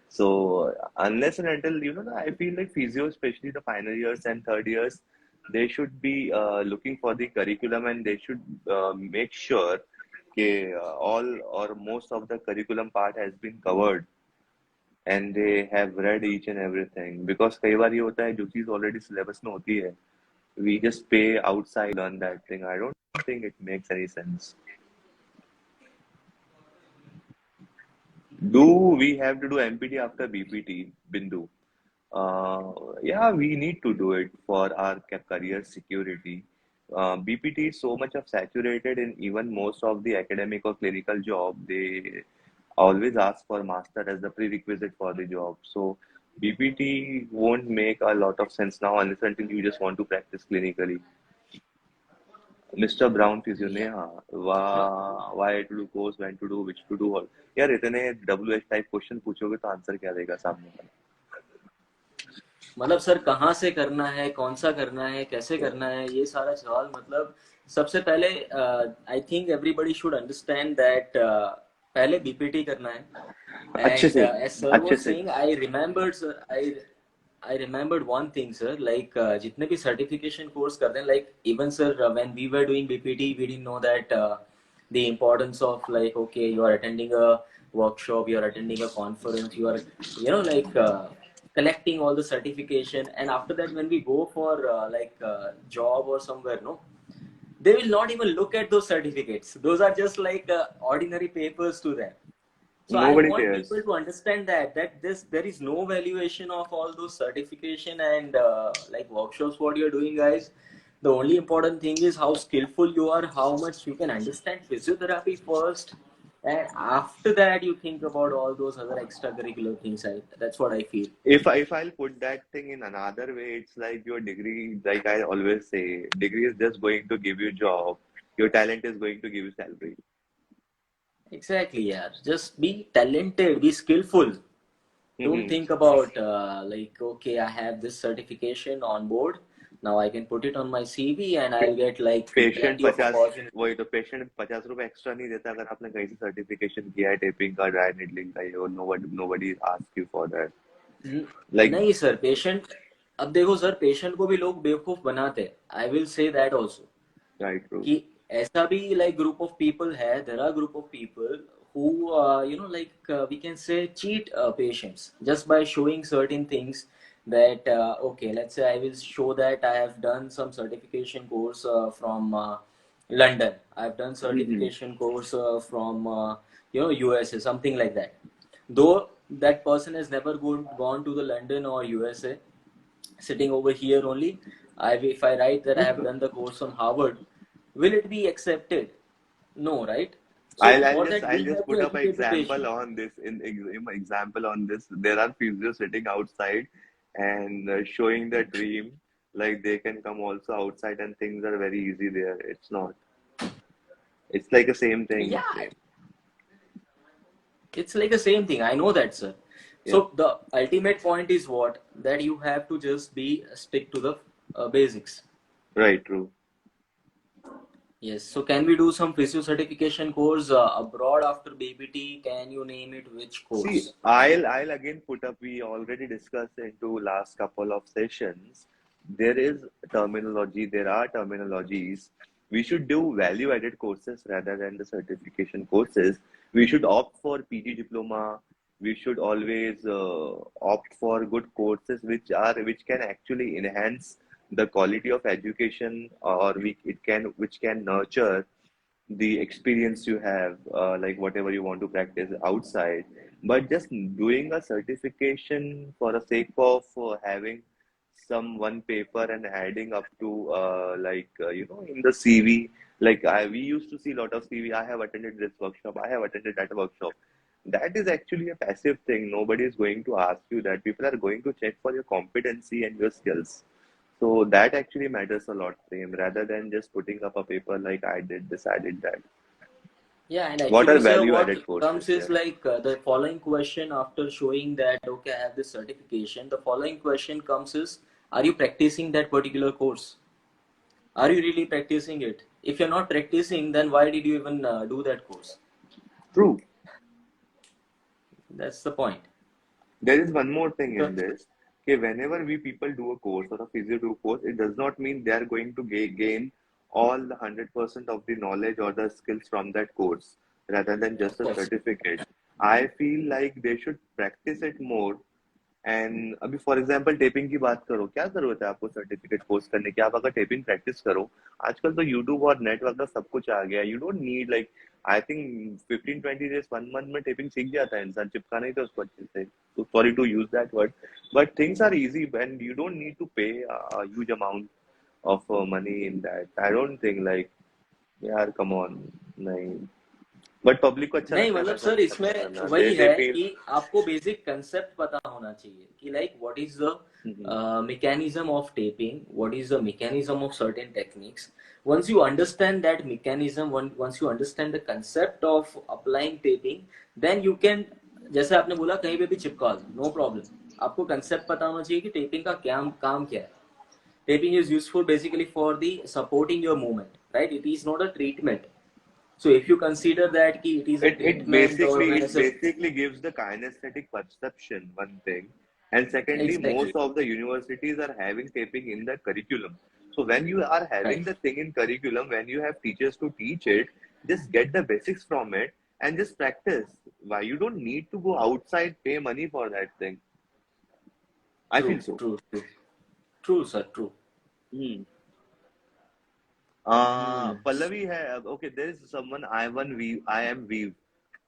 [SPEAKER 4] So unless and until I feel like physio, especially the final years and third years, they should be looking for the curriculum, and they should make sure that all or most of the curriculum part has been covered, and they have read each and everything. Because कई बार ये होता है जो चीज already syllabus में होती है, we just pay outside to learn that thing. I don't think it makes any sense. Do we have to do MPT after BPT, Bindu? Yeah, we need to do it for our career security. BPT is so much of saturated in even most of the academic or clerical job. They always ask for master as the prerequisite for the job. So BPT won't make a lot of sense now unless until you just want to practice clinically. Mister brown physio ने हाँ why to do course, when to do, which to do all. यार इतने WH type question पूछोगे तो answer क्या देगा सामने वाला?
[SPEAKER 1] मतलब सर कहाँ से करना है, कौन सा करना है, कैसे करना है, ये सारा सवाल मतलब सबसे पहले I think everybody should understand that पहले बीपीटी करना है
[SPEAKER 4] अच्छे
[SPEAKER 1] एंड
[SPEAKER 4] से
[SPEAKER 1] एज सर वाज
[SPEAKER 4] अच्छे से
[SPEAKER 1] saying I remembered one thing sir like जितने भी सर्टिफिकेशन कोर्स करते हैं like even sir when we were doing BPT we didn't know that the importance of like okay you are attending a workshop, you are attending a conference, you are like collecting all the certification, and after that when we go for job or somewhere, no, they will not even look at those certificates. Those are just like ordinary papers to them. So I
[SPEAKER 4] nobody
[SPEAKER 1] want
[SPEAKER 4] cares.
[SPEAKER 1] people to understand that this there is no valuation of all those certification and like workshops what you're doing, guys. The only important thing is how skillful you are, how much you can understand physiotherapy first, and after that you think about all those other extracurricular things. That's what I feel.
[SPEAKER 4] If I'll put that thing in another way, it's like your degree, like I always say, degree is just going to give you job. Your talent is going to give you salary.
[SPEAKER 1] Exactly, yeah. Just be talented, be skillful. Don't think about like okay, I have this certification on board. Now I can put it on my CV and I'll get like
[SPEAKER 4] patient
[SPEAKER 1] plenty of
[SPEAKER 4] 50
[SPEAKER 1] opportunities.
[SPEAKER 4] वही तो patient 50 रुपए extra नहीं देता अगर आपने कहीं से certification किया है टेपिंग का ड्राई नीडलिंग का ये nobody ask you for that like
[SPEAKER 1] नहीं सर, पेशेंट अब देखो सर, पेशेंट को भी लोग बेवकूफ बनाते हैं. I will say that also
[SPEAKER 4] right true
[SPEAKER 1] कि ऐसा भी लाइक ग्रुप ऑफ पीपल है, there are group of people who we can say cheat patients just by showing certain things that okay, let's say I will show that I have done some certification course from London, I've done
[SPEAKER 4] mm-hmm.
[SPEAKER 1] certification course from USA, something like that, though that person has never gone to the London or USA, sitting over here only. If I write that I have done the course on Harvard, will it be accepted? No, right? So
[SPEAKER 4] I'll
[SPEAKER 1] for
[SPEAKER 4] just
[SPEAKER 1] that,
[SPEAKER 4] I'll
[SPEAKER 1] we
[SPEAKER 4] just
[SPEAKER 1] have
[SPEAKER 4] put
[SPEAKER 1] to
[SPEAKER 4] up an
[SPEAKER 1] educate the
[SPEAKER 4] example
[SPEAKER 1] patient.
[SPEAKER 4] on this in example on this there are physios sitting outside and showing the dream like they can come also outside and things are very easy there it's not it's like the same thing
[SPEAKER 1] Yeah, it's like the same thing. I know that, sir.
[SPEAKER 4] yeah
[SPEAKER 1] So the ultimate point is what? That you have to just be stick to the basics.
[SPEAKER 4] right true
[SPEAKER 1] Yes. So can we do some physio certification course abroad after BBT? Can you name it? Which
[SPEAKER 4] See,
[SPEAKER 1] course?
[SPEAKER 4] I'll again put up, we already discussed into last couple of sessions. There is terminology, there are terminologies. We should do value added courses rather than the certification courses. We should opt for PG diploma. We should always opt for good courses which can actually enhance the quality of education or which can nurture the experience you have, like whatever you want to practice outside. But just doing a certification for the sake of having some one paper and adding up to in the CV, like we used to see a lot of CV. I have attended this workshop. I have attended that workshop. That is actually a passive thing. Nobody is going to ask you that. People are going to check for your competency and your skills. So that actually matters a lot, Prem, rather than just putting up a paper like I did this, I did that.
[SPEAKER 1] Yeah, and
[SPEAKER 4] What
[SPEAKER 1] actually,
[SPEAKER 4] are
[SPEAKER 1] sir,
[SPEAKER 4] value
[SPEAKER 1] what
[SPEAKER 4] added
[SPEAKER 1] comes
[SPEAKER 4] courses?
[SPEAKER 1] is
[SPEAKER 4] Yeah.
[SPEAKER 1] like the following question after showing that, okay, I have this certification. The following question comes is, are you practicing that particular course? Are you really practicing it? If you're not practicing, then why did you even do that course?
[SPEAKER 4] True.
[SPEAKER 1] That's the point.
[SPEAKER 4] There is one more thing
[SPEAKER 1] So,
[SPEAKER 4] in this. Okay, whenever we people do a course or a physio do a course, it does not mean they are going to gain all the 100% of the knowledge or the skills from that course rather than just
[SPEAKER 1] of
[SPEAKER 4] a
[SPEAKER 1] course.
[SPEAKER 4] certificate. I feel like they should practice it more. And अभी for example tapping की बात करो क्या जरूरत है आपको certificate course करने की आप अगर टेपिंग प्रैक्टिस करो आजकल तो यूट्यूब और नेट वगैरह सब कुछ आ गया you don't need like I think 15-20 days 1 month में टेपिंग सीख जाता है इंसान चिपका नहीं था उसको अच्छे से तो sorry to use that word but things are easy and you don't need to pay huge amount of money in that I don't think like यार कम ऑन नहीं बट पब्लिक को अच्छा
[SPEAKER 1] नहीं
[SPEAKER 4] लगता है
[SPEAKER 1] मतलब
[SPEAKER 4] वैसा
[SPEAKER 1] सर
[SPEAKER 4] सब
[SPEAKER 1] इसमें
[SPEAKER 4] करना.
[SPEAKER 1] वही
[SPEAKER 4] दे
[SPEAKER 1] है
[SPEAKER 4] फील.
[SPEAKER 1] कि आपको बेसिक कंसेप्ट पता होना चाहिए कि like what is the mechanism of taping, what is the mechanism of certain techniques. Once you understand that mechanism, once you understand the concept of applying taping, then you can, जैसे आपने बोला कहीं पे भी चिपका दो, नो प्रॉब्लम. आपको concept पता होना चाहिए कि टेपिंग का क्या काम क्या है. Taping is useful basically for the supporting your movement, right? It is not a treatment. So if you consider that ki it is a
[SPEAKER 4] It
[SPEAKER 1] treatment or
[SPEAKER 4] basically
[SPEAKER 1] as a
[SPEAKER 4] gives the kinesthetic perception, one thing, and secondly,
[SPEAKER 1] exactly
[SPEAKER 4] most of the universities are having taping in the curriculum. So when you are having
[SPEAKER 1] right,
[SPEAKER 4] the thing in curriculum, when you have teachers to teach it, just get the basics from it and just practice. Why you don't need to go outside, pay money for that thing. I feel
[SPEAKER 1] true,
[SPEAKER 4] so.
[SPEAKER 1] true, true, true, sir, true.
[SPEAKER 4] Hmm.
[SPEAKER 1] Hmm.
[SPEAKER 4] Pallavi hai. Okay, there is someone I am weave.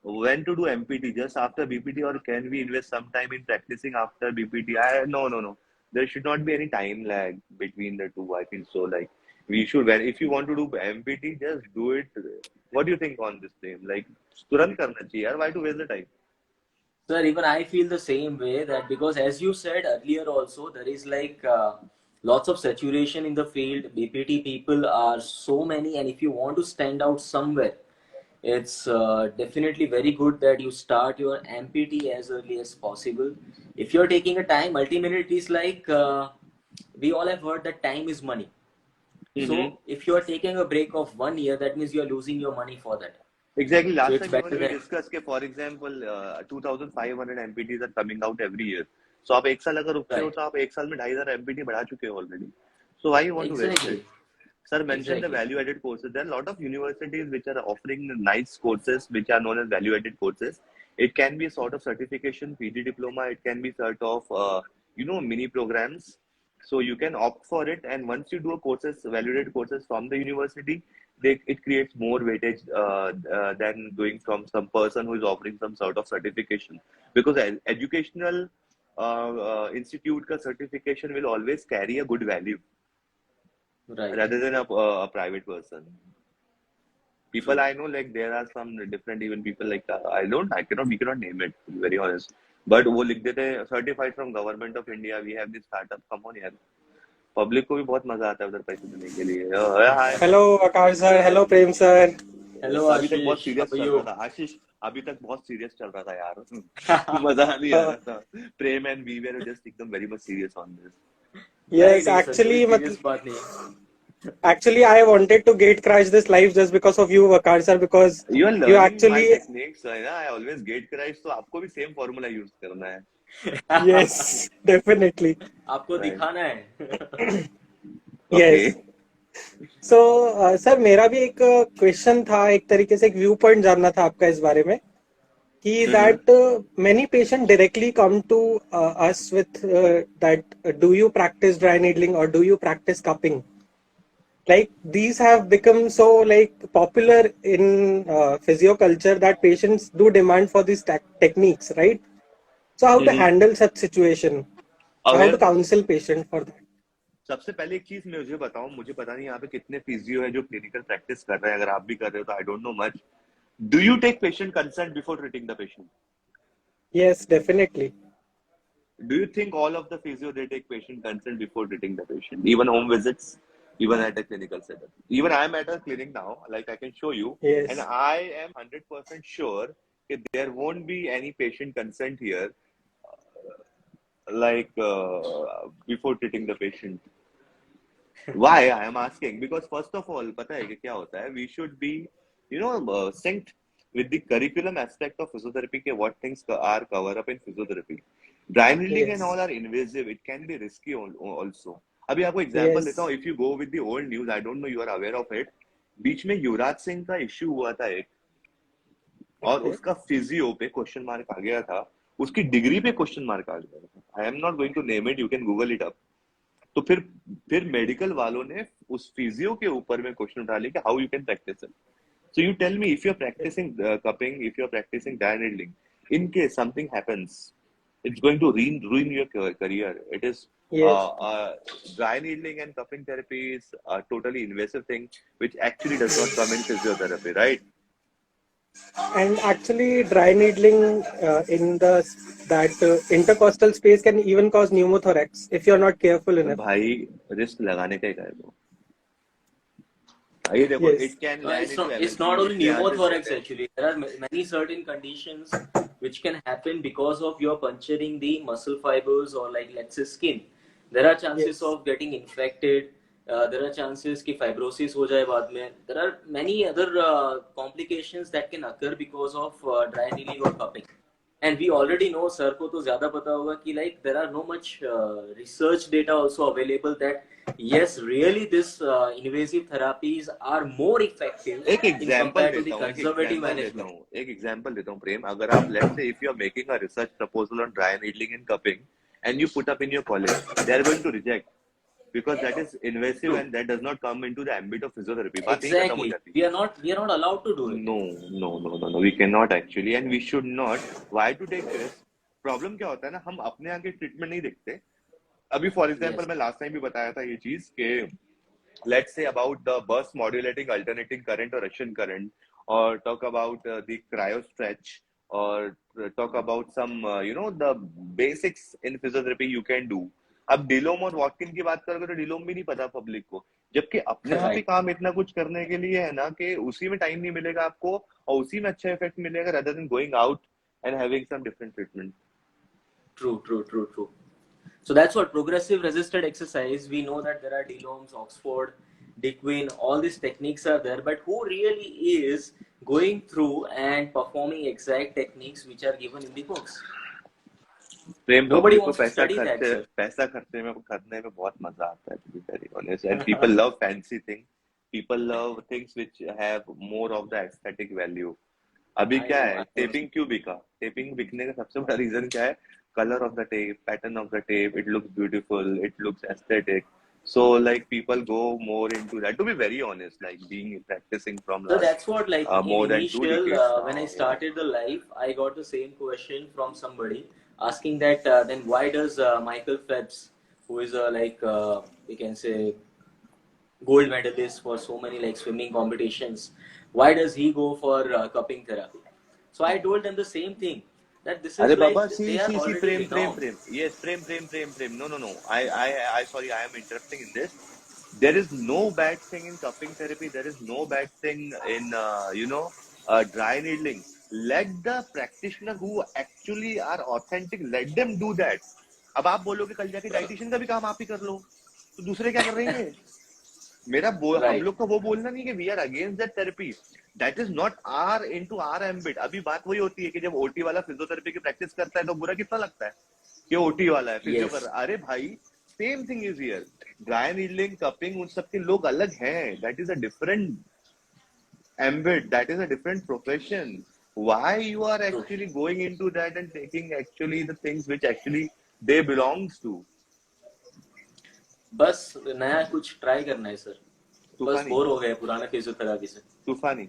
[SPEAKER 4] When to do MPT? Just after BPT, or can we invest some time in practicing after BPT? No. There should not be any time lag between the two. I feel so. Like we should. When if you want to do MPT, just do it. What do you think on this thing? Like तुरंत करना चाहिए यार. Why to waste the time?
[SPEAKER 1] Sir, even I feel the same way that because as you said earlier also, there is like lots of saturation in the field. BPT people are so many, and if you want to stand out somewhere, it's definitely very good that you start your MPT as early as possible. If you're taking a time, ultimately it is like we all have heard that time is money.
[SPEAKER 4] Mm-hmm.
[SPEAKER 1] So if you are taking a break of 1 year, that means you are losing your money for that.
[SPEAKER 4] Exactly.
[SPEAKER 1] So
[SPEAKER 4] Last
[SPEAKER 1] it's
[SPEAKER 4] time even
[SPEAKER 1] better
[SPEAKER 4] we
[SPEAKER 1] that
[SPEAKER 4] discussed कि for example 2,500 MPTs are coming out every year. So आप एक साल अगर रुकते हो
[SPEAKER 1] right.
[SPEAKER 4] तो आप एक साल में 2,500 MPT बढ़ा चुके हो already. So why you want to waste it?
[SPEAKER 1] Exactly.
[SPEAKER 4] Sir mentioned the
[SPEAKER 1] Exactly.
[SPEAKER 4] value-added courses. There are a lot of universities which are offering nice courses which are known as value-added courses. It can be a sort of certification, PG diploma. It can be sort of mini programs. So you can opt for it, and once you do a courses, value-added courses from the university, it creates more weightage than doing from some person who is offering some sort of certification. Because educational institute ka certification will always carry a good value
[SPEAKER 1] Right.
[SPEAKER 4] rather than a private person. People
[SPEAKER 1] True.
[SPEAKER 4] I know, like there are some different even people like we cannot name it, to be very honest. But वो लिख देते हैं certified from government of India. We have this startup. Come on यार. Public को भी बहुत मजा आता है उधर पैसे देने के लिए. हाय.
[SPEAKER 5] हेलो आकाश सर, हेलो प्रेम सर.
[SPEAKER 1] Hello
[SPEAKER 4] अभी तक बहुत
[SPEAKER 1] Ashish, how
[SPEAKER 4] सीरियस
[SPEAKER 1] are
[SPEAKER 4] चल रहा
[SPEAKER 1] you?
[SPEAKER 4] था आशीष. अभी तक बहुत सीरियस चल रहा था यार. मजा नहीं आ रहा था. प्रेम and we were just एकदम very much serious on this.
[SPEAKER 1] नहीं
[SPEAKER 5] यस
[SPEAKER 1] नहीं सर, कोई
[SPEAKER 5] एक्चुअली
[SPEAKER 1] सीरियस बात नहीं है.
[SPEAKER 5] actually I wanted to gate crash this live just because of you Akash sir, because
[SPEAKER 4] You are
[SPEAKER 5] you
[SPEAKER 4] learning my
[SPEAKER 5] actually
[SPEAKER 4] techniques है ना. I always gate crash, तो आपको भी same formula use करना है.
[SPEAKER 5] yes definitely
[SPEAKER 1] आपको
[SPEAKER 4] Right.
[SPEAKER 1] दिखाना है.
[SPEAKER 4] Okay.
[SPEAKER 5] yes. So सर मेरा भी एक क्वेश्चन था, एक तरीके से एक व्यू पॉइंट जानना था आपका इस बारे में कि that many patient directly come to us with that do you practice dry needling or do you practice cupping? Like these have become so like popular in physio culture that patients do demand for these techniques, right? So how to handle such situation? How to
[SPEAKER 4] Awareness.
[SPEAKER 5] counsel patient for that?
[SPEAKER 4] सबसे पहले एक चीज मुझे बताओ, मुझे पता नहीं यहाँ पे कितने फिजियो है जो क्लिनिकल प्रैक्टिस कर रहे हैं. अगर आप भी कर रहे हो तो I don't know much. Do you take patient consent before treating the patient?
[SPEAKER 5] Yes, definitely.
[SPEAKER 4] Do you think all of the physio they take patient consent before treating the patient? Even home visits, even at a clinical setup. Even I am at a clinic now, like I can show you, and
[SPEAKER 5] Yes.
[SPEAKER 4] I am 100% sure that there won't be any patient consent here, before treating the patient. Why I am asking? Because first of all, पता है कि क्या होता है? We should be, synced with the curriculum aspect of physiotherapy. के what things are covered up in physiotherapy. Dry needling and
[SPEAKER 5] Yes.
[SPEAKER 4] all are invasive. It can be risky also. अभी आपको example देता
[SPEAKER 5] Yes.
[SPEAKER 4] हूँ. If you go with the old news, I don't know you are aware of it. बीच में युवराज सिंह का issue हुआ था एक, और
[SPEAKER 5] Okay.
[SPEAKER 4] उसका फिजियो पे क्वेश्चन मार्क आ गया था. उसकी डिग्री पे क्वेश्चन मार्क आ गया था. I am not going to name it. You can Google it up. तो फिर मेडिकल वालों ने उस फिजियो के ऊपर में क्वेश्चन उठा लिया कि how you can practise it. So you tell me, if you are practising cupping, if you are practising dry needling, in case something happens, it's going to ruin your career. It is
[SPEAKER 5] Yes.
[SPEAKER 4] dry needling and cupping therapy is a totally invasive thing which actually does not come in physiotherapy, right?
[SPEAKER 5] And actually, dry needling in that intercostal space can even cause pneumothorax if you're not careful
[SPEAKER 4] तो
[SPEAKER 5] enough.
[SPEAKER 4] भाई risk लगाने का ही है वो भाई देखो
[SPEAKER 5] Yes.
[SPEAKER 4] It can
[SPEAKER 1] No,
[SPEAKER 4] land into
[SPEAKER 1] it's not
[SPEAKER 4] MLC
[SPEAKER 1] only
[SPEAKER 4] if they are just
[SPEAKER 1] pneumothorax
[SPEAKER 4] different
[SPEAKER 1] actually. There are many certain conditions which can happen because of your puncturing the muscle fibers or like let's say skin. There are chances
[SPEAKER 5] Yes.
[SPEAKER 1] of getting infected. There are chances कि fibrosis हो जाए बाद में. There are many other complications that can occur because of dry needling or cupping. And we already know sir को तो ज्यादा पता होगा कि like there are no much research data also available that yes really this invasive therapies are more effective
[SPEAKER 4] एक
[SPEAKER 1] in
[SPEAKER 4] example
[SPEAKER 1] compared to the
[SPEAKER 4] देता हूँ
[SPEAKER 1] conservative management.
[SPEAKER 4] एक एग्जांपल देता हूँ प्रेम अगर आप let's say if you are making a research proposal on dry needling and cupping and you put up in your college they are going to reject because that is invasive
[SPEAKER 1] True.
[SPEAKER 4] and that does not come into the ambit of physiotherapy बात यही खत्म हो
[SPEAKER 1] Exactly.
[SPEAKER 4] जाती
[SPEAKER 1] We are not allowed to do it.
[SPEAKER 4] no we cannot actually and we should not why to take risk problem क्या होता है ना हम अपने आगे ट्रीटमेंट नहीं देखते अभी फॉर एग्जांपल
[SPEAKER 1] Yes.
[SPEAKER 4] मैं लास्ट टाइम भी बताया था ये चीज के let's say about the burst modulating alternating current or Russian current, or talk about the cryo stretch, or talk about some, the basics in physiotherapy you can do. अब डिलोम और वॉटकिन की बात करोगे तो डिलोम भी नहीं पता पब्लिक को जबकि अपने आप ही
[SPEAKER 1] Right.
[SPEAKER 4] काम इतना कुछ करने के लिए है ना कि उसी में टाइम नहीं मिलेगा आपको और उसी में अच्छा इफेक्ट मिलेगा rather than going out and having some different treatment.
[SPEAKER 1] True. So that's what progressive resisted exercise. We know that there are DLOMs, Oxford, Dickwin, all these techniques are there, but who really is going through and performing exact techniques which are given in the books?
[SPEAKER 4] Prem
[SPEAKER 1] Nobody
[SPEAKER 4] public को
[SPEAKER 1] wants to study that, sir.
[SPEAKER 4] पैसा खर्चे में करने में बहुत मजा आता है to be very honest and people love fancy things people love things which have more of the aesthetic value अभी क्या है टेपिंग क्यों बिका टेपिंग बिकने का सबसे बड़ा रीजन क्या है colour of the tape pattern of the tape it looks beautiful it looks aesthetic so like people go more into that to be very honest like being practicing from
[SPEAKER 1] So
[SPEAKER 4] last
[SPEAKER 1] that's what, like
[SPEAKER 4] more
[SPEAKER 1] in
[SPEAKER 4] than 2
[SPEAKER 1] initial,
[SPEAKER 4] decades now,
[SPEAKER 1] when I
[SPEAKER 4] yeah.
[SPEAKER 1] started the live, I got the same question from somebody asking that then why does Michael Phelps, who is we can say gold medalist for so many like swimming competitions, why does he go for cupping therapy? So I told them the same thing that this
[SPEAKER 4] अरे
[SPEAKER 1] is like
[SPEAKER 4] Baba
[SPEAKER 1] they are
[SPEAKER 4] see
[SPEAKER 1] already renowned.
[SPEAKER 4] Prem yes Prem no I sorry I am interrupting in this there is no bad thing in cupping therapy there is no bad thing in dry needling let the practitioner who actually are authentic let them do that अब आप बोलोगे कल जाके dietitian का भी काम आप ही कर लो तो दूसरे क्या कर रहे हैं मेरा हम
[SPEAKER 1] Right.
[SPEAKER 4] लोग का वो बोलना नहीं कि we are against that therapy that is not our into our ambit अभी बात वही होती है कि जब ओटी वाला फिजियोथेरेपी की प्रैक्टिस करता है तो बुरा कितना लगता है कि ओटी वाला है फिजियो
[SPEAKER 1] Yes.
[SPEAKER 4] कर अरे भाई same thing is here dry needling cupping उन सबके लोग अलग हैं that is a different ambit that is a different profession why you are actually going into that and taking actually the things which actually they belongs to
[SPEAKER 1] बस नया कुछ try करना है सर बस
[SPEAKER 4] तूफानी
[SPEAKER 1] बोर हो गए पुराने फिजियोथेरेपी से
[SPEAKER 4] तूफानी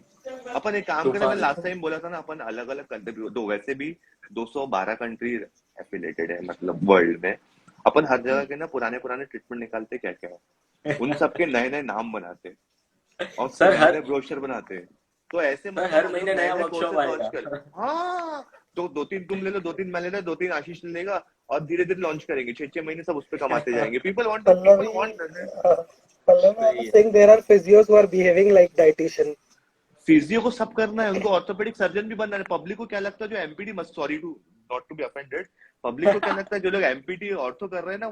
[SPEAKER 4] अपन एक काम करें मैं
[SPEAKER 1] तूफानी।
[SPEAKER 4] लास्ट टाइम बोला था ना अपन अलग अलग कंट्री तो वैसे भी 212 कंट्री एफिलेटेड है मतलब वर्ल्ड में अपन हर जगह के ना पुराने ट्रीटमेंट निकालते क्या क्या है उन सबके नए नए नाम बनाते और
[SPEAKER 1] सर,
[SPEAKER 4] नए नए ब्रोशर बनाते तो ऐसे मतलब
[SPEAKER 1] हर
[SPEAKER 4] हम
[SPEAKER 1] महीने
[SPEAKER 4] लोग
[SPEAKER 1] नया
[SPEAKER 4] नए
[SPEAKER 1] वर्कशॉप
[SPEAKER 4] कोर्सेज लॉन्च
[SPEAKER 1] आएगा।
[SPEAKER 4] कर हाँ तो 2-3 तुम ले लो 2-3 मैं ले लो 2-3 आशीष ले लेगा और धीरे धीरे लॉन्च करेंगे 6-6 महीने सब उस पर कमाते जाएंगे people want
[SPEAKER 5] Pallavi was saying there are physios who are behaving like dietitian.
[SPEAKER 4] Physio को सब करना है उनको ऑर्थोपेडिक सर्जन भी बनना है पब्लिक को क्या लगता है जो MPT must sorry to not to be offended public को क्या लगता है जो लोग एमपीटी ऑर्थो कर रहे हैं ना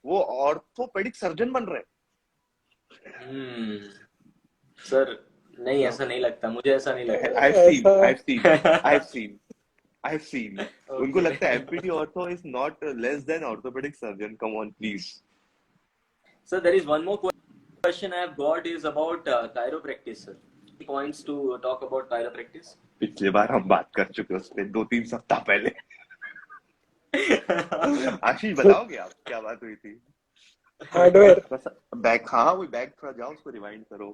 [SPEAKER 4] वो ऑर्थोपेडिक सर्जन बन रहे हैं
[SPEAKER 1] सर नहीं ऐसा नहीं लगता मुझे ऐसा नहीं लगता
[SPEAKER 4] I've seen उनको लगता है MPT ortho is not less than orthopaedic surgeon come on please
[SPEAKER 1] sir there is one more question I have got is about chiropractic sir points to talk about chiropractic
[SPEAKER 4] पिछले बार हम बात कर चुके उस पे 2-3 सप्ताह पहले आशीष बताओगे आप क्या बात हुई थी
[SPEAKER 5] Hardware.
[SPEAKER 4] बैक हाँ वो बैक थोड़ा जाओ उसको रिवाइंड करो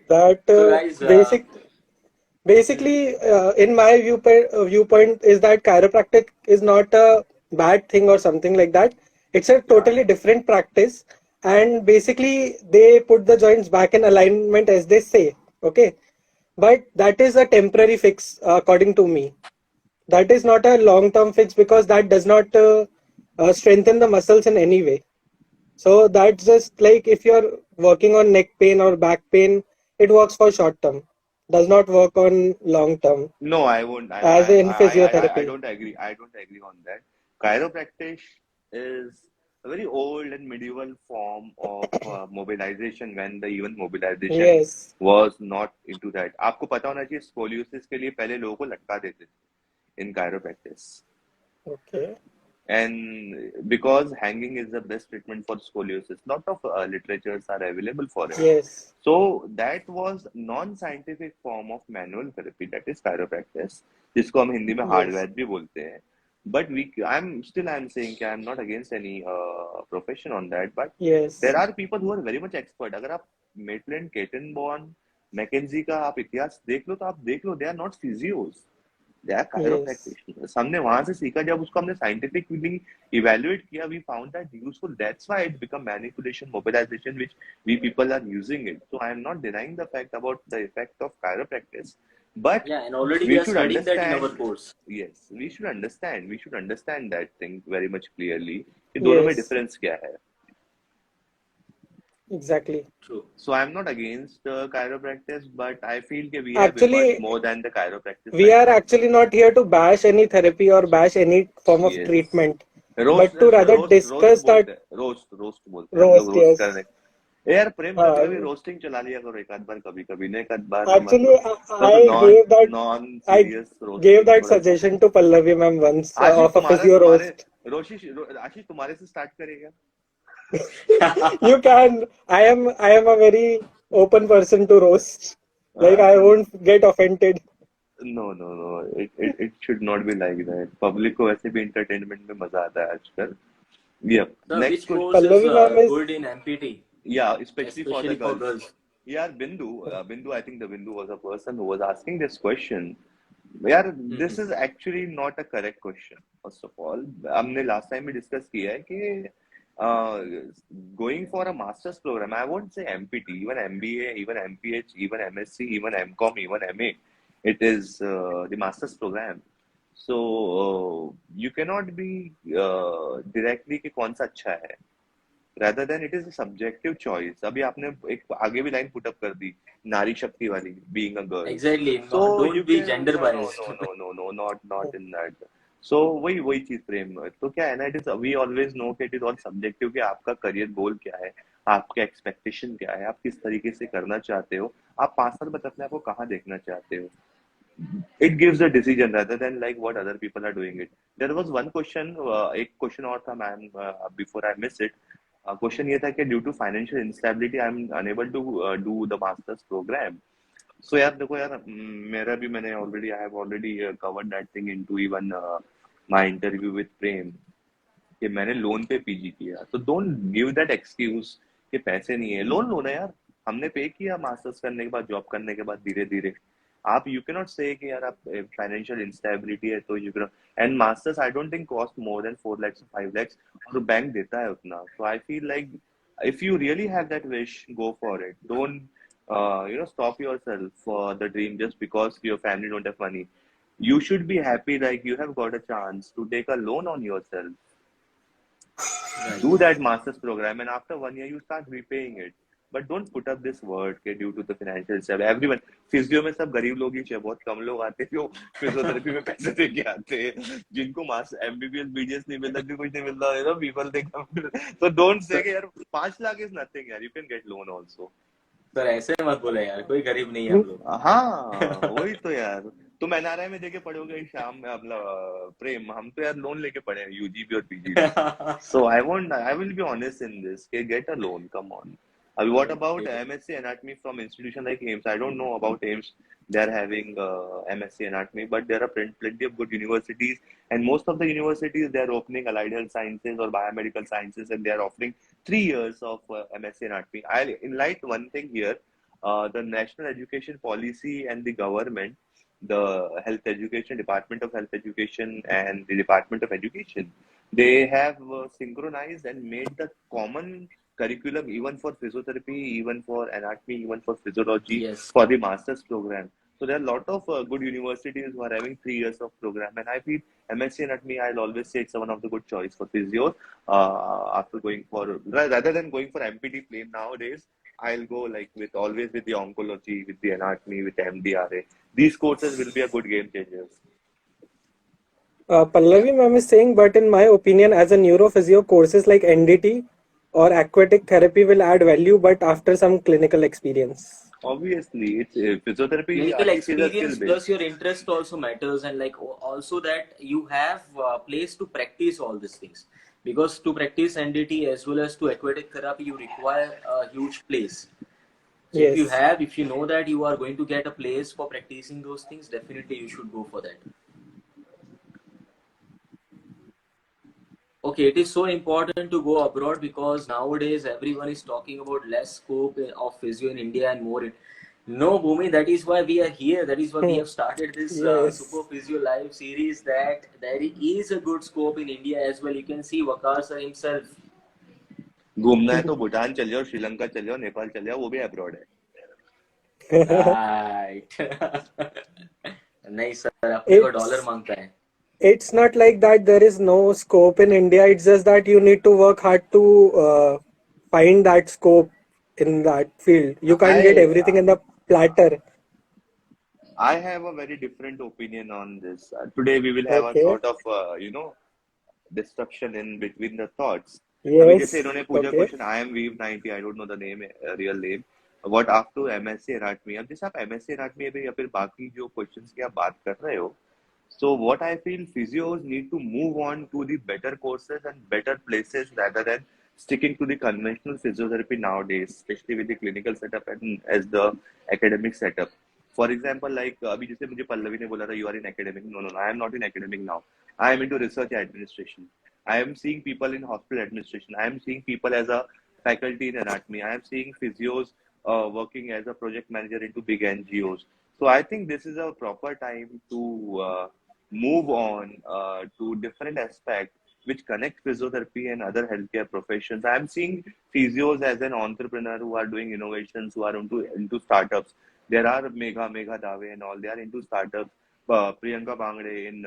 [SPEAKER 5] That
[SPEAKER 1] So guys,
[SPEAKER 5] basically in my viewpoint is that chiropractic is not a bad thing or something like that. It's a totally different practice and basically they put the joints back in alignment as they say. Okay, but that is a temporary fix according to me. That is not a long-term fix because that does not strengthen the muscles in any way. So that's just like if you're working on neck pain or back pain, it works for short term, does not work on long term,
[SPEAKER 4] No, I won't.
[SPEAKER 5] as in
[SPEAKER 4] I
[SPEAKER 5] physiotherapy.
[SPEAKER 4] don't agree. I don't agree on that. Chiropractic is a very old and medieval form of mobilization when the even mobilization
[SPEAKER 5] Yes.
[SPEAKER 4] was not into that. आपको पता होना चाहिए scoliosis के लिए पहले लोगों को लटका देते थे in chiropractic.
[SPEAKER 5] Okay.
[SPEAKER 4] And because hanging is the best treatment for scoliosis, lot of literatures are available for it.
[SPEAKER 5] Yes.
[SPEAKER 4] So that was non-scientific form of manual therapy, that is chiropractic, जिसको हम हिंदी में
[SPEAKER 5] Yes.
[SPEAKER 4] Hardware भी बोलते हैं. But I'm saying कि I'm not against any profession on that, but
[SPEAKER 5] Yes.
[SPEAKER 4] there are people who are very much expert. अगर आप Maitland, Kettenborn, McKenzie का आप इतिहास देख लो तो आप देख लो, they are not physios. They are
[SPEAKER 5] Yes.
[SPEAKER 4] chiropractors. हमने वहां से सीखा, जब उसको हमने scientifically evaluate किया, we found that useful. That's why it become manipulation, mobilization, which we people are using it. So I am not denying the fact about the effect of chiropractic, but
[SPEAKER 1] Yeah, and already we
[SPEAKER 4] we
[SPEAKER 1] are
[SPEAKER 4] should
[SPEAKER 1] studying that in our
[SPEAKER 4] understand.
[SPEAKER 1] course.
[SPEAKER 4] Yes, we should understand. We should understand that thing very much clearly. कि दोनों में
[SPEAKER 5] Yes.
[SPEAKER 4] difference क्या है.
[SPEAKER 5] Exactly.
[SPEAKER 1] True.
[SPEAKER 4] So I'm not against chiropractic, but I feel that we have much
[SPEAKER 5] Actually,
[SPEAKER 4] more than the chiropractic
[SPEAKER 5] we
[SPEAKER 4] right
[SPEAKER 5] are
[SPEAKER 4] now.
[SPEAKER 5] actually not here to bash any therapy or bash any form of
[SPEAKER 4] Yes.
[SPEAKER 5] treatment,
[SPEAKER 4] roast
[SPEAKER 5] but to rather
[SPEAKER 4] roast
[SPEAKER 5] discuss that
[SPEAKER 4] बोलते हैं, roast बोलते हैं हम लोग,
[SPEAKER 5] roast.
[SPEAKER 4] Roast
[SPEAKER 5] Yes.
[SPEAKER 4] करने. यार प्रेम, कभी कभी
[SPEAKER 5] Uh,
[SPEAKER 4] रोस्टिंग चला लिया करो, एक आध बार, कभी कभी नहीं, एक आध बार
[SPEAKER 5] Actually,
[SPEAKER 4] मतलब सब
[SPEAKER 5] I
[SPEAKER 4] non
[SPEAKER 5] gave that
[SPEAKER 4] non
[SPEAKER 5] I
[SPEAKER 4] serious
[SPEAKER 5] gave
[SPEAKER 4] roasting
[SPEAKER 5] that
[SPEAKER 4] थोड़ा.
[SPEAKER 5] suggestion to Pallavi ma'am once
[SPEAKER 4] Ashish
[SPEAKER 5] of a
[SPEAKER 4] तुम्हारा
[SPEAKER 5] physio
[SPEAKER 4] तुम्हारे
[SPEAKER 5] roast.
[SPEAKER 4] आशीष तुम्हारे से स्टार्ट करेगा.
[SPEAKER 5] You can. I am a very open person to roast. Like I won't get offended.
[SPEAKER 4] No, it should not be like that. Public को वैसे भी entertainment में मजा आता है आजकल. Yeah.
[SPEAKER 1] So
[SPEAKER 4] Next
[SPEAKER 1] which
[SPEAKER 4] question.
[SPEAKER 1] course is
[SPEAKER 5] Pallavi ma'am is
[SPEAKER 1] good in MPT,
[SPEAKER 4] Yeah, especially for the
[SPEAKER 1] especially for
[SPEAKER 4] girls.
[SPEAKER 1] girls?
[SPEAKER 4] Yeah, Bindu, I think the Bindu was a person who was asking this question. यार, this is actually not a correct question. First of all, हमने last time भी discuss किया है कि going for a master's program, I won't say MPT, even MBA, even MPH, even MSc, even MCom, even MA, it is the master's program. So you cannot be directly कि कौन सा अच्छा है. Rather than it is a subjective choice. अभी आपने एक आगे भी लाइन पुट अप कर दी, नारी शक्ति वाली, being a girl.
[SPEAKER 1] Exactly.
[SPEAKER 4] So you
[SPEAKER 1] Don't be
[SPEAKER 4] can
[SPEAKER 1] gender biased.
[SPEAKER 4] not in that. So वही चीज प्रेम. तो क्या है ना, it is we always know कि it is all subjective, कि आपका करियर गोल क्या है, आपके एक्सपेक्टेशन क्या है, आप किस तरीके से करना चाहते हो, आप 5 साल बाद अपने आप को कहाँ देखना चाहते हो. It gives a decision rather than like what other people are doing it. There was one question, एक क्वेश्चन और था ma'am, before I miss it. Question ये था कि due to financial instability I am unable to do the masters program. So यार देखो यार, मेरा भी, मैंने already I have already covered that thing into even my interview with Prem, कि मैंने लोन पे पीजी किया. तो डोंट गिव दैट एक्सक्यूज कि पैसे नहीं है. लोन लो ना यार, हमने पे किया मास्टर्स करने के बाद, जॉब करने के बाद धीरे धीरे. आप यू कैन नॉट से कि यार आप फाइनेंशियल इंस्टेबिलिटी है तो you can. And masters I don't think cost more than 4 lakhs or 5 lakhs, और बैंक देता है उतना. So I feel like if you really have that wish, go for it. Don't stop yourself for the dream just because your family don't have money. You should be happy like you have got a chance to take a loan on yourself,
[SPEAKER 1] Right.
[SPEAKER 4] do that master's program, and after 1 year you start repaying it. But don't put up this word कि due to the financial stability. Everyone, physio में सब गरीब लोग ही चाहिए, बहुत कम लोग आते हैं जो फिजियोथेरेपी में पैसे दे के आते हैं, जिनको मास्टर एमबीबीएस बीडीएस नहीं मिलता, कुछ नहीं मिलता, people think. So don't say कि यार 5 लाख is nothing यार, you can get loan also.
[SPEAKER 1] Sir ऐसे मत बोले यार, कोई गरीब नहीं है हम लोग.
[SPEAKER 4] हाँ वही तो यार, तुम एनआरआई में देके पढ़ोगे शाम में, मतलब प्रेम, हम तो यार लोन लेके पढ़े हैं यूजीबी और PGB. So I will be honest in this, get a loan, come on. What about MSc anatomy from institution like AIMS? I don't know about AIMS. They are having MSc anatomy, but there are plenty of good universities, and most of the universities they are opening allied health sciences or biomedical sciences, and they are offering 3 years of MSc anatomy. I'll enlight one thing here. The national education policy and the government, the health education, Department of Health Education and the Department of Education, they have synchronized and made the common curriculum even for physiotherapy, even for anatomy, even for physiology,
[SPEAKER 1] Yes.
[SPEAKER 4] for the master's program. So there are a lot of good universities who are having 3 years of program, and I feel MSc anatomy, I'll always say it's one of the good choice for physio. After going for rather than going for MPT plain nowadays, I'll go like with always with the oncology, with the anatomy, with MDRA. These courses will be a good game changers.
[SPEAKER 5] Pallavi ma'am is saying, but in my opinion, as a neurophysio, courses like NDT or aquatic therapy will add value, but after some clinical experience.
[SPEAKER 4] Obviously, it's physiotherapy. I
[SPEAKER 1] Clinical
[SPEAKER 4] think is a skill
[SPEAKER 1] experience
[SPEAKER 4] based.
[SPEAKER 1] plus your interest also matters, and like also that you have a place to practice all these things, because to practice NDT as well as to aquatic therapy you require a huge place. So
[SPEAKER 5] Yes.
[SPEAKER 1] if you know that you are going to get a place for practicing those things, definitely you should go for that. Okay, it is so important to go abroad because nowadays everyone is talking about less scope of physio in India and more in. No, Bhumi, that is why we are here. That is why we have started this
[SPEAKER 5] Yes.
[SPEAKER 1] Super Physio Live series. That there is a good scope in India as well. You can see Vakar sir himself.
[SPEAKER 4] घूमना है तो भूटान चले जाओ, श्रीलंका चले जाओ, नेपाल चले जाओ, वो भी अब्रॉड है.
[SPEAKER 1] Right. नहीं सर, अपने को डॉलर मांगता है.
[SPEAKER 5] It's not like that there is no scope in India. It's just that you need to work hard to find that scope in that field. You can't get everything in the platter.
[SPEAKER 4] I have a very different opinion on this. Today we will have a
[SPEAKER 5] Okay.
[SPEAKER 4] sort of disruption in between the thoughts.
[SPEAKER 5] Yes.
[SPEAKER 4] अभी जैसे इन्होंने पूछा
[SPEAKER 5] Okay.
[SPEAKER 4] Question, I am Weave 90, I don't know the name, real name. What after MSc anatomy? अब जैसे आप MSc anatomy में या फिर बाकी जो क्वेश्चंस की आप बात कर रहे हो, so what I feel physios need to move on to the better courses and better places rather than sticking to the conventional physiotherapy nowadays, especially with the clinical setup and as the academic setup. For example, like अभी जैसे मुझे पल्लवी ने बोला था, you are in academic. No, I am not in academic now. I am into research administration. I am seeing people in hospital administration. I am seeing people as a faculty in anatomy. I am seeing physios working as a project manager into big NGOs. So I think this is a proper time to move on to different aspects which connect physiotherapy and other healthcare professions. I'm seeing physios as an entrepreneur who are doing innovations, who are into startups. There are Megha Dave and all. They are into startups. Priyanka Bangde in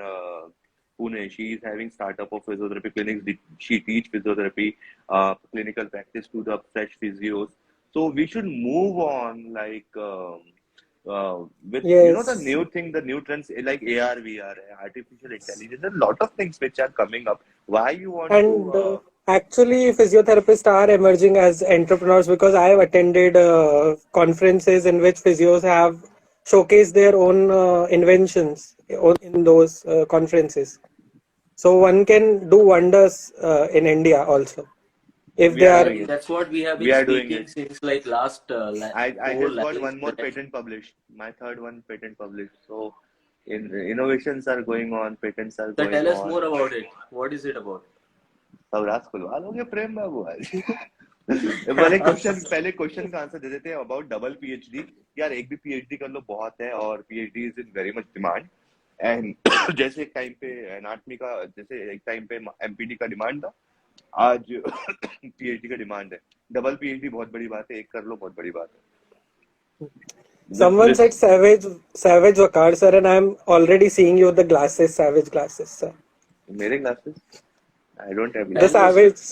[SPEAKER 4] Pune, she is having startup of physiotherapy clinics. She teach physiotherapy clinical practice to the fresh physios. So we should move on like with
[SPEAKER 5] Yes.
[SPEAKER 4] the new thing, the new trends like AR, VR, artificial intelligence. There are a lot of things which are coming up. Why you want
[SPEAKER 5] And
[SPEAKER 4] to?
[SPEAKER 5] actually, physiotherapists are emerging as entrepreneurs because I have attended conferences in which physios have showcased their own inventions in those conferences. So one can do wonders in India also if
[SPEAKER 4] We
[SPEAKER 5] they
[SPEAKER 4] are
[SPEAKER 5] are.
[SPEAKER 4] doing it.
[SPEAKER 1] That's what we have
[SPEAKER 4] We
[SPEAKER 1] been
[SPEAKER 4] are doing
[SPEAKER 1] speaking
[SPEAKER 4] it.
[SPEAKER 1] since like last
[SPEAKER 4] I
[SPEAKER 1] whole
[SPEAKER 4] just got
[SPEAKER 1] life.
[SPEAKER 4] one more
[SPEAKER 1] That
[SPEAKER 4] patent published. My third one patent published. So innovations are going on, patents are
[SPEAKER 1] So
[SPEAKER 4] going
[SPEAKER 1] tell us
[SPEAKER 4] on.
[SPEAKER 1] more about it. What is it about?
[SPEAKER 4] सब राज खुलवा लोगे प्रेम बाबू आज. पहले question का answer दे देते हैं about double PhD. यार एक भी पीएचडी कर लो बहुत है और PhD is in very much demand. And जैसे एक टाइम पे एनाटमी का, जैसे एक टाइम पे एमपीडी का डिमांड था, आज पीएचडी का डिमांड है. डबल पीएचडी बहुत बड़ी बात है, एक कर लो बहुत बड़ी बात है.
[SPEAKER 5] Someone said savage Vakar sir, and I'm already seeing you with the glasses, savage glasses, sir.
[SPEAKER 4] मेरे classes I don't have.
[SPEAKER 5] The savage.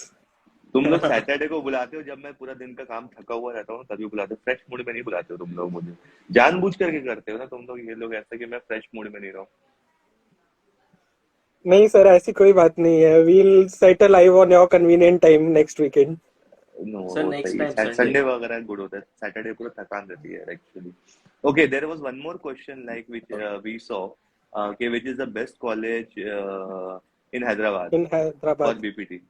[SPEAKER 4] तुम लोग सैटरडे को बुलाते हो जब मैं पूरा दिन का काम थका हुआ रहता हूँ, तभी बुलाते हो. फ्रेश मूड में नहीं बुलाते हो तुम लोग मुझे. जानबूझ करके करते हो ना तुम लोग, ये लोग ऐसा कि मैं फ्रेश मूड में नहीं रहूं.
[SPEAKER 5] नहीं सर, ऐसी कोई बात नहीं है. We'll set a live on your convenient time next weekend.
[SPEAKER 4] No
[SPEAKER 1] Sir,
[SPEAKER 4] वो
[SPEAKER 1] next
[SPEAKER 4] सही
[SPEAKER 1] time
[SPEAKER 4] है.
[SPEAKER 1] Sunday.
[SPEAKER 4] संडे वगैरह गुड होता है. सैटरडे पूरा थकान रहती है actually. Okay, there was one more question like which we saw कि which is the best college in Hyderabad
[SPEAKER 5] In
[SPEAKER 4] for
[SPEAKER 5] Hyderabad.
[SPEAKER 4] BPT.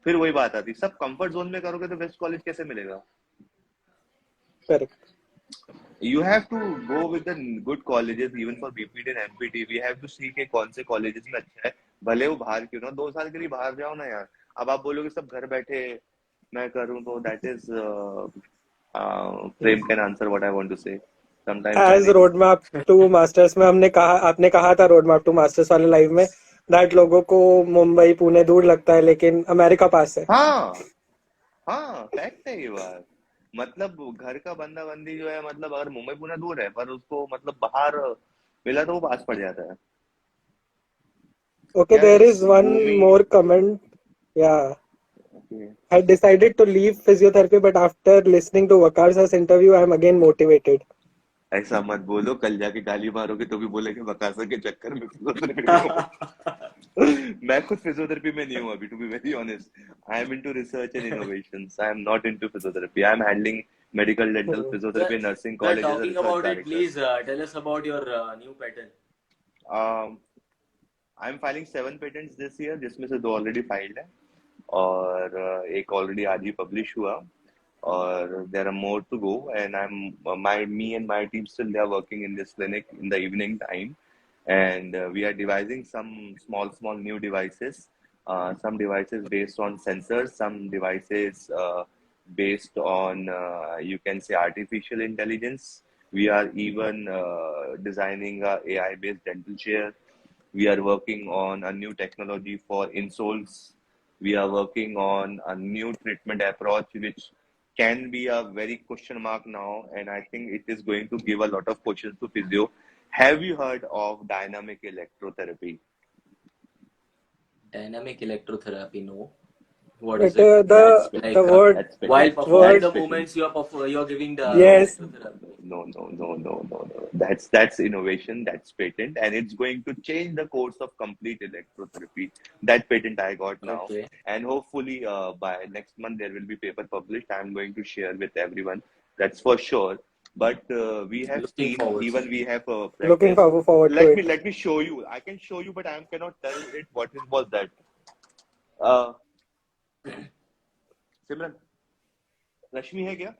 [SPEAKER 4] फिर वही बात आती, सब कंफर्ट जोन में करोगे तो बेस्ट कॉलेज कैसे मिलेगा?
[SPEAKER 5] Correct.
[SPEAKER 4] You have to go with the good colleges even for BPT and MPT. We have to see कि कौन से colleges में अच्छा है. भले वो बाहर क्यों ना, 2 साल के लिए बाहर जाओ ना यार. अब आप बोलोगे सब घर बैठे मैं करूँ तो that is Prem can answer what I want to say. Sometimes
[SPEAKER 5] As roadmap to masters में आपने कहा था roadmap to masters वाले live में that लोगों को मुंबई पुणे दूर लगता है लेकिन अमेरिका पास है.
[SPEAKER 4] हाँ हाँ फैक्ट है ये बात। मतलब घर का बंदा बंदी जो है, मतलब अगर मुंबई पुणे दूर है पर उसको मतलब बाहर मिला तो वो पास पड़ जाता है।
[SPEAKER 5] Okay,
[SPEAKER 4] क्या
[SPEAKER 5] there is one
[SPEAKER 4] Bhumi?
[SPEAKER 5] more comment. Yeah.
[SPEAKER 4] Okay.
[SPEAKER 5] I decided to leave physiotherapy, but after listening to Vakar's interview, I am again motivated.
[SPEAKER 4] ऐसा मत बोलो, कल जाके गाली मारोगे तो भी बोलेंगे बकासा के चक्कर में फिजियोथेरेपी में हो। मैं खुद फिजियोथेरेपी में नहीं हूँ अभी, to be very honest. I am into research and innovations, I am not into physiotherapy. I am handling medical dental
[SPEAKER 5] Hmm.
[SPEAKER 1] Sir,
[SPEAKER 4] physiotherapy nursing
[SPEAKER 1] sir,
[SPEAKER 4] college as a
[SPEAKER 1] talking
[SPEAKER 4] research
[SPEAKER 1] about it,
[SPEAKER 4] director.
[SPEAKER 1] please tell us about your new patent.
[SPEAKER 4] I am filing 7 patents this year, जिसमें से 2 already filed है और एक already आज ही publish हुआ और there are more to go, and me and my team still they are working in this clinic in the evening time, and we are devising some small new devices, some devices based on sensors, some devices based on you can say artificial intelligence. We are even designing a AI based dental chair. We are working on a new technology for insoles. We are working on a new treatment approach, which can be a very question mark now, and I think it is going to give a lot of questions to physio. Have you heard of dynamic electrotherapy?
[SPEAKER 1] Dynamic electrotherapy, no. What is
[SPEAKER 5] But
[SPEAKER 1] it?
[SPEAKER 4] That's
[SPEAKER 1] Like
[SPEAKER 5] the word
[SPEAKER 4] that's
[SPEAKER 1] while
[SPEAKER 4] patent.
[SPEAKER 1] performing
[SPEAKER 5] word
[SPEAKER 1] the
[SPEAKER 4] That's patent.
[SPEAKER 1] movements you're giving the
[SPEAKER 5] yes.
[SPEAKER 1] electrotherapy.
[SPEAKER 4] No. That's innovation. That's patent, and it's going to change the course of complete electrotherapy. That patent I got now,
[SPEAKER 1] Okay.
[SPEAKER 4] and hopefully by next month there will be paper published. I'm going to share with everyone. That's for sure. But we have
[SPEAKER 1] Looking
[SPEAKER 4] seen,
[SPEAKER 1] forward, sir.
[SPEAKER 4] even we have
[SPEAKER 5] Looking
[SPEAKER 4] practiced.
[SPEAKER 5] forward to it.
[SPEAKER 4] Let me show you. I can show you, but I cannot tell it. What was that? Uh, सिमरन, रश्मि है क्या?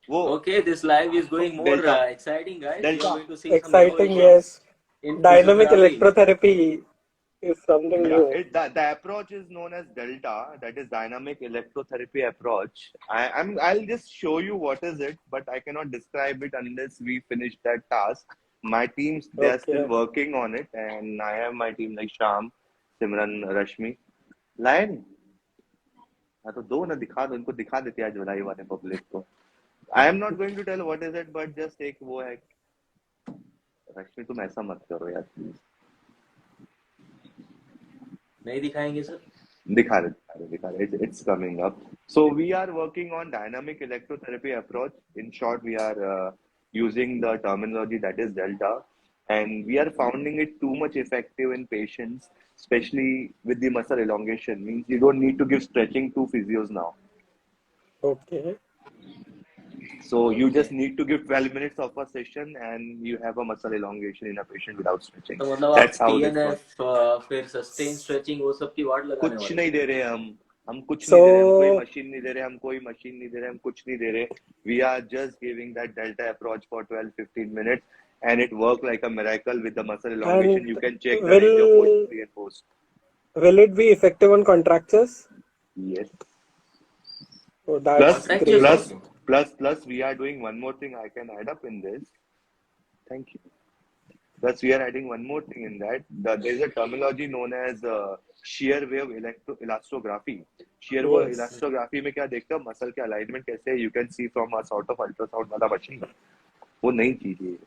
[SPEAKER 4] वो
[SPEAKER 1] Okay, this live is going more
[SPEAKER 4] delta
[SPEAKER 1] exciting, guys. You are
[SPEAKER 4] delta
[SPEAKER 1] going to see some
[SPEAKER 5] Exciting,
[SPEAKER 1] innovations
[SPEAKER 5] yes.
[SPEAKER 1] in
[SPEAKER 5] Dynamic
[SPEAKER 1] physiotherapy.
[SPEAKER 5] electrotherapy is something
[SPEAKER 4] Yeah,
[SPEAKER 5] new.
[SPEAKER 4] the approach is known as Delta, that is dynamic electrotherapy approach. I'll just show you what is it, but I cannot describe it unless we finish that task. My teams, they are still
[SPEAKER 5] Okay.
[SPEAKER 4] working on it, and I have my team like Sham, Simran, Rashmi. Lion, हाँ तो दो ना, दिखा दो इनको, दिखा देते हैं आज जुलाई वाले पब्लिक को. I am not going to tell what is it, but just एक वो है. रश्मि तुम ऐसा मत करो यार प्लीज.
[SPEAKER 1] नहीं दिखाएंगे सर?
[SPEAKER 4] दिखा रहे. It's coming up. So we are working on dynamic electrotherapy approach. In short, we are using the terminology that is Delta, and we are finding it too much effective in patients, especially with the muscle elongation. Means you don't need to give stretching to physios now.
[SPEAKER 5] Okay.
[SPEAKER 4] So you just need to give 12 minutes of a session, and you have a muscle elongation in a patient without stretching.
[SPEAKER 1] तो मतलब
[SPEAKER 4] That's
[SPEAKER 1] आप
[SPEAKER 4] how this works.
[SPEAKER 1] TNF फिर sustain stretching वो सब की वाट लगाने
[SPEAKER 4] कुछ
[SPEAKER 1] वाले
[SPEAKER 4] नहीं दे रहे हम कुछ
[SPEAKER 5] So,
[SPEAKER 4] नहीं दे रहे, हम कोई मशीन नहीं दे रहे, हम कोई मशीन नहीं दे रहे, हम कुछ नहीं दे रहे. We are just giving that delta approach for 12-15 minutes, and it worked like a miracle with the muscle elongation. You
[SPEAKER 5] and
[SPEAKER 4] can check the range of motion pre and post.
[SPEAKER 5] will it be effective on contractures?
[SPEAKER 4] Yes.
[SPEAKER 5] Oh, that's
[SPEAKER 1] Contractures
[SPEAKER 5] great.
[SPEAKER 1] also.
[SPEAKER 4] We are doing one more thing I can add up in this. Thank you. Plus, we are adding one more thing in that. There is a terminology known as shear wave elastography. Shear wave
[SPEAKER 5] Yes.
[SPEAKER 4] elastography में क्या देखते हो, muscle के alignment कैसे है, you can see from a sort of ultrasound वाला machine. वो नहीं चाहिए,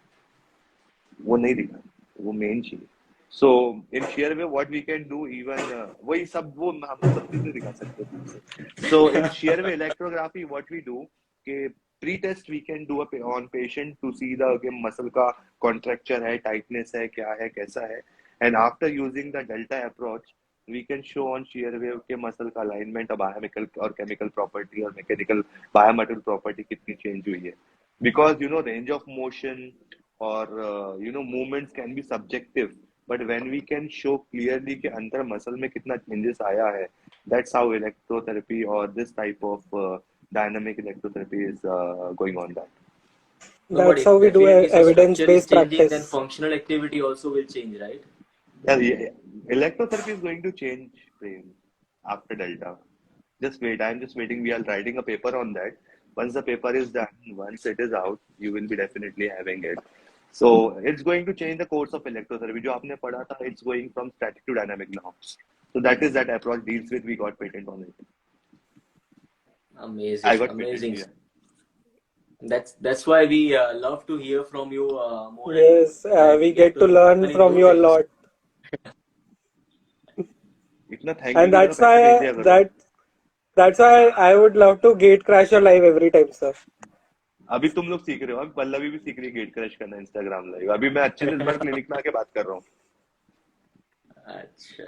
[SPEAKER 4] वो नहीं दिखा, वो मेन चाहिए. So in shear wave, what we can do, even वही सब वो हम सब चीजें दिखा सकते हैं. So in shear wave electrography, what we do कि pre-test we can do on patient to see the muscle का contracture है, tightness है, क्या है, कैसा है, and after using the delta approach, we can show on shear wave के muscle का alignment, biochemical और chemical property और mechanical biomaterial property कितनी change हुई है. Because range of motion or movements can be subjective, but when we can show clearly कि अंदर muscle में कितना changes आया है, that's how electrotherapy or this type of dynamic electrotherapy is going on that.
[SPEAKER 1] No, but
[SPEAKER 5] That's how we
[SPEAKER 1] if
[SPEAKER 5] do
[SPEAKER 1] in case the structure is
[SPEAKER 5] evidence-based
[SPEAKER 1] changing, then
[SPEAKER 5] practice.
[SPEAKER 1] functional activity also will change, right?
[SPEAKER 4] Yeah, electrotherapy is going to change brain after Delta. Just wait, I'm just waiting. We are writing a paper on that. Once the paper is done, once it is out, you will be definitely having it. So it's going to change the course of electrotherapy. जो आपने पढ़ा था, it's going from static to dynamic now. So that is that approach deals with. We got patent on it.
[SPEAKER 1] Amazing,
[SPEAKER 4] I got
[SPEAKER 1] amazing.
[SPEAKER 4] patent.
[SPEAKER 1] That's why we love to hear from you more and more,
[SPEAKER 5] Yes,
[SPEAKER 1] that
[SPEAKER 5] we
[SPEAKER 1] we get
[SPEAKER 5] get to
[SPEAKER 1] to
[SPEAKER 5] learn
[SPEAKER 1] learn
[SPEAKER 5] from
[SPEAKER 1] new
[SPEAKER 5] you a
[SPEAKER 1] things.
[SPEAKER 5] lot,
[SPEAKER 4] इतना thank you
[SPEAKER 5] and
[SPEAKER 4] की तरह पैसे भेज दिया करो.
[SPEAKER 5] that's why I would love to gate crash your live every time, sir.
[SPEAKER 4] अभी तुम लोग सीख रहे हो, अभी पल्लवी भी सीख रही है गेट क्रश करना इंस्टाग्राम लाइव. अभी मैं अच्छे से इस बार क्लिनिक में आके बात कर रहा हूँ.
[SPEAKER 1] अच्छा,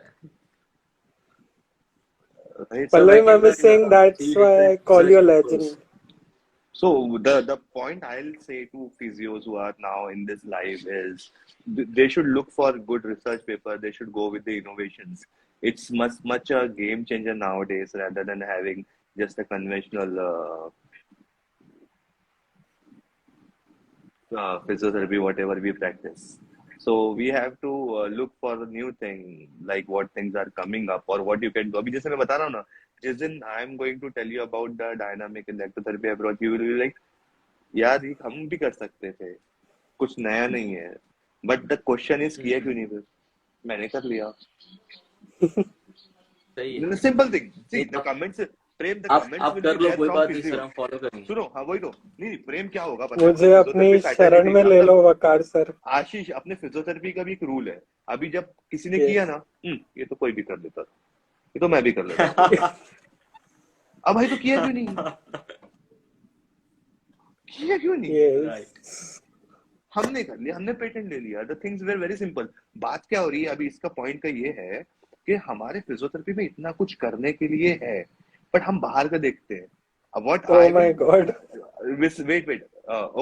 [SPEAKER 4] Right, so
[SPEAKER 5] Pallavi
[SPEAKER 4] like
[SPEAKER 5] ma'am is saying that's
[SPEAKER 1] see,
[SPEAKER 5] why I call you a
[SPEAKER 1] research, of
[SPEAKER 5] legend.
[SPEAKER 1] course.
[SPEAKER 4] so the point I'll say to physios who are now in this live is they should look for good research paper. They should go with the innovations. It's much a game changer nowadays rather than having just a conventional physiotherapy, whatever we practice. So we have to look for a new thing, like what things are coming up or what you can do. अभी जैसे मैं बता रहा हूँ ना, जिस दिन I am going to tell you about the dynamic electrotherapy approach, you will be like, यार ये हम भी कर सकते थे, कुछ नया नहीं है. But the question is किया क्यों नहीं फिर? मैंने कर लिया.
[SPEAKER 1] सही है.
[SPEAKER 4] Simple thing. See
[SPEAKER 1] नहीं,
[SPEAKER 4] the comments. प्रेम the
[SPEAKER 1] आप
[SPEAKER 4] comments will be
[SPEAKER 1] कर लो,
[SPEAKER 4] there
[SPEAKER 1] कोई
[SPEAKER 4] from
[SPEAKER 1] बात नहीं
[SPEAKER 4] physio.
[SPEAKER 1] सर, हम फॉलो करेंगे.
[SPEAKER 4] सुनो, हाँ वही तो. नहीं प्रेम क्या होगा पता है अपना
[SPEAKER 5] मुझे अपनी
[SPEAKER 4] फिजियोथेरेपी
[SPEAKER 5] शरण में ले लो वकार सर.
[SPEAKER 4] आशीष अपने फिजियोथेरेपी का भी एक रूल है. अभी जब किसी ने
[SPEAKER 5] Yes.
[SPEAKER 4] किया ना, ये तो कोई भी कर लेता, ये तो मैं भी कर लेता. अब भाई तो किया क्यों नहीं? किया क्यों नहीं?
[SPEAKER 5] Yes.
[SPEAKER 1] Right.
[SPEAKER 4] हमने कर लिया, हमने पेटेंट ले लिया. The things were very simple. बात क्या हो रही है अभी, इसका पॉइंट का ये है कि हमारे फिजियोथेरेपी में इतना कुछ करने के लिए है, बट हम बाहर का देखते हैं. What
[SPEAKER 5] Oh
[SPEAKER 4] I
[SPEAKER 5] my
[SPEAKER 4] will
[SPEAKER 5] God.
[SPEAKER 4] wait.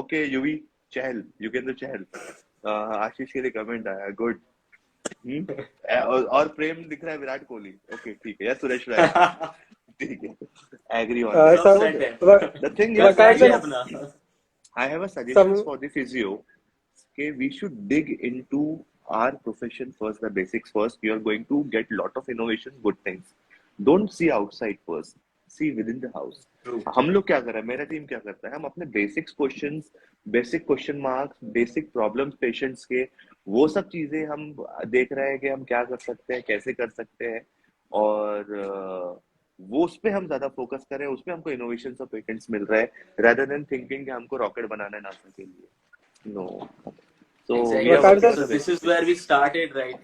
[SPEAKER 4] Okay, Yuvi Chahal, Yuzvendra Chahal, Ashish के लिए कमेंट आया, गुड. और प्रेम दिख रहा है विराट कोहली. ओके ठीक है, या सुरेश राय. ठीक है, एग्री ऑन दैट.
[SPEAKER 1] सब
[SPEAKER 5] some
[SPEAKER 1] सेट है.
[SPEAKER 4] द थिंग
[SPEAKER 1] बस
[SPEAKER 5] वकार
[SPEAKER 1] चाहिए
[SPEAKER 5] sir,
[SPEAKER 1] अपना.
[SPEAKER 4] I have a suggestion
[SPEAKER 5] some
[SPEAKER 4] for the physio. Okay, we should dig into our profession first, the basics first. You are going to get lot of innovation, good things. Don't see outside first. See within the house.
[SPEAKER 1] True.
[SPEAKER 4] हम लोग क्या कर रहे हैं, मेरा team क्या करता है, हम अपने basics questions, basic question marks, basic problems patients के, वो सब चीजें हम देख रहे हैं कि हम क्या कर सकते हैं, कैसे कर सकते हैं, और वो उस पे हम ज्यादा फोकस करें, उसमें हमको इनोवेशन और पेटेंट्स मिल रहा है, rather than thinking कि हमको रॉकेट बनाना है नासा के लिए. No. So
[SPEAKER 1] Exactly.
[SPEAKER 4] we are
[SPEAKER 5] Waqar
[SPEAKER 4] working
[SPEAKER 5] sir,
[SPEAKER 4] on
[SPEAKER 1] So
[SPEAKER 4] the
[SPEAKER 1] this is
[SPEAKER 4] basics.
[SPEAKER 1] where we started, right?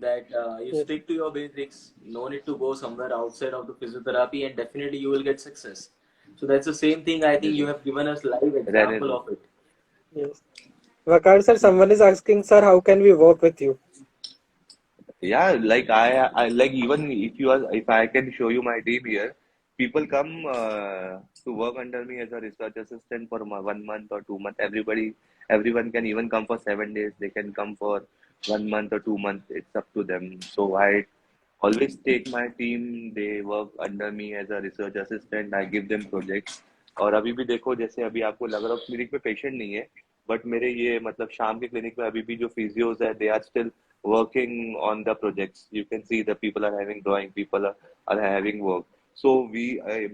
[SPEAKER 1] That you
[SPEAKER 5] yes.
[SPEAKER 1] stick to your basics. No need to go somewhere outside of the physiotherapy, and definitely you will get success. So that's the same thing. I think you have given us live example of it.
[SPEAKER 5] Yes. Waqar sir, someone is asking, sir, how can we work with you?
[SPEAKER 4] Yeah, like I like, even if I can show you my team here, people come to work under me as a research assistant for 1 month or 2 months. Everyone can even come for 7 days. They can come for 1 month or 2 months. It's up to them. So I always take my team. They work under me as a research assistant. I give them projects. और अभी भी देखो, जैसे अभी आपको लग रहा हो क्लिनिक में पेशेंट नहीं है, बट मेरे ये मतलब शाम के क्लिनिक में अभी भी जो फिजियोज है, they are still working on the projects. You can see the people are having drawing, people are having work. So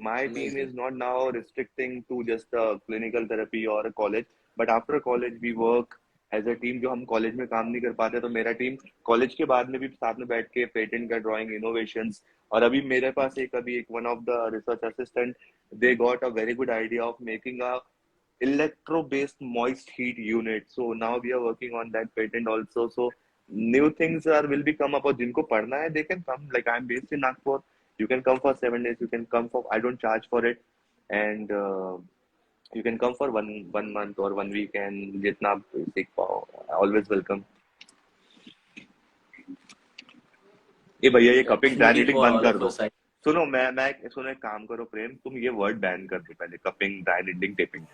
[SPEAKER 4] my team is not now restricting to just a clinical therapy or a college, but after college we work as a team. जो हम college में काम नहीं कर पाते, तो मेरा team college के बाद में भी साथ में बैठ के पेटेंट का ड्राइंग, इनोवेशंस. और अभी मेरे पास एक one of the research assistant, they got a very good idea of making a electro based moist heat unit. So now we are working on that patent also. So new things will be come up. और जिनको पढ़ना है, they can come. Like I'm based in Nagpur, you can come for 7 days. You can come for, I don't charge for it, and you can come for one month or 1 week, and जितना आप सीख पाओ, always welcome. ये भैया ये cupping
[SPEAKER 1] Definitely
[SPEAKER 4] डायनेटिक
[SPEAKER 1] for
[SPEAKER 4] बंद
[SPEAKER 1] all
[SPEAKER 4] कर
[SPEAKER 1] of
[SPEAKER 4] दो.
[SPEAKER 1] us.
[SPEAKER 4] सुनो, सुनो, एक काम करो प्रेम, तुम ये वर्ड बैन कर दो पहले, कपिंग, डायनेटिक, टेपिंग.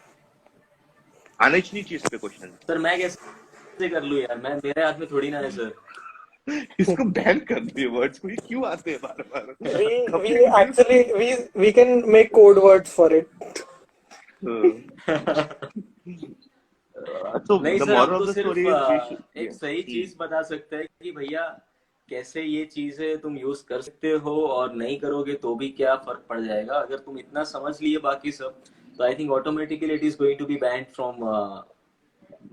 [SPEAKER 4] आना ही नहीं चाहिए इस पे क्वेश्चन.
[SPEAKER 1] सर मैं कैसे कर लूँ यार, मैं मेरे हाथ में थोड़ी ना है सर.
[SPEAKER 4] इसको बैन कर दिए वर्ड्स को, ये क्यों आते हैं बार बार.
[SPEAKER 5] We actually we can make code words for it.
[SPEAKER 4] So
[SPEAKER 1] नहीं
[SPEAKER 4] the
[SPEAKER 1] सर, हम
[SPEAKER 4] moral
[SPEAKER 1] तो
[SPEAKER 4] of the
[SPEAKER 1] सिर्फ
[SPEAKER 4] story is we should,
[SPEAKER 1] एक सही चीज बता सकते हैं कि भैया कैसे ये चीजें तुम यूज कर सकते हो, और नहीं करोगे तो भी क्या फर्क पड़ जाएगा. अगर तुम इतना समझ लिए बाकी सब, तो I think automatically it is going to be banned from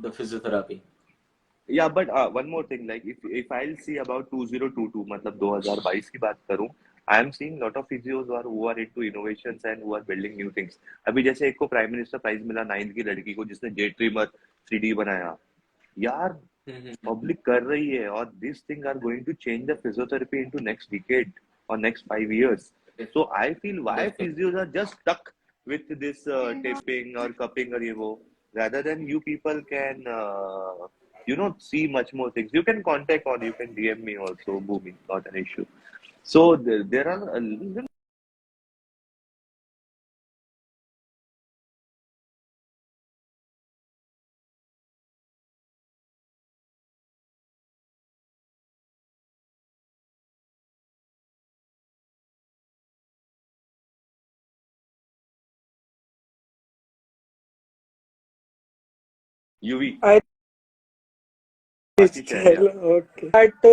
[SPEAKER 1] the physiotherapy.
[SPEAKER 4] but one more thing, like if I'll see about 2022, मतलब 2022 की बात करूं, I am seeing lot of physios who are into innovations and who are building new things. अभी जैसे एक को prime minister prize मिला 9th की लड़की को जिसने जेट ट्रिमर 3D बनाया यार पब्लिक कर रही है और this thing are going to change the physiotherapy into next decade और next 5 years. So I feel why physios are just stuck with this taping or cupping or ये वो rather than you people can see much more things. You can contact or you can DM me also, Bhumi, not an issue. So there are UV.
[SPEAKER 5] I
[SPEAKER 4] बाकी share, yeah.
[SPEAKER 5] okay. But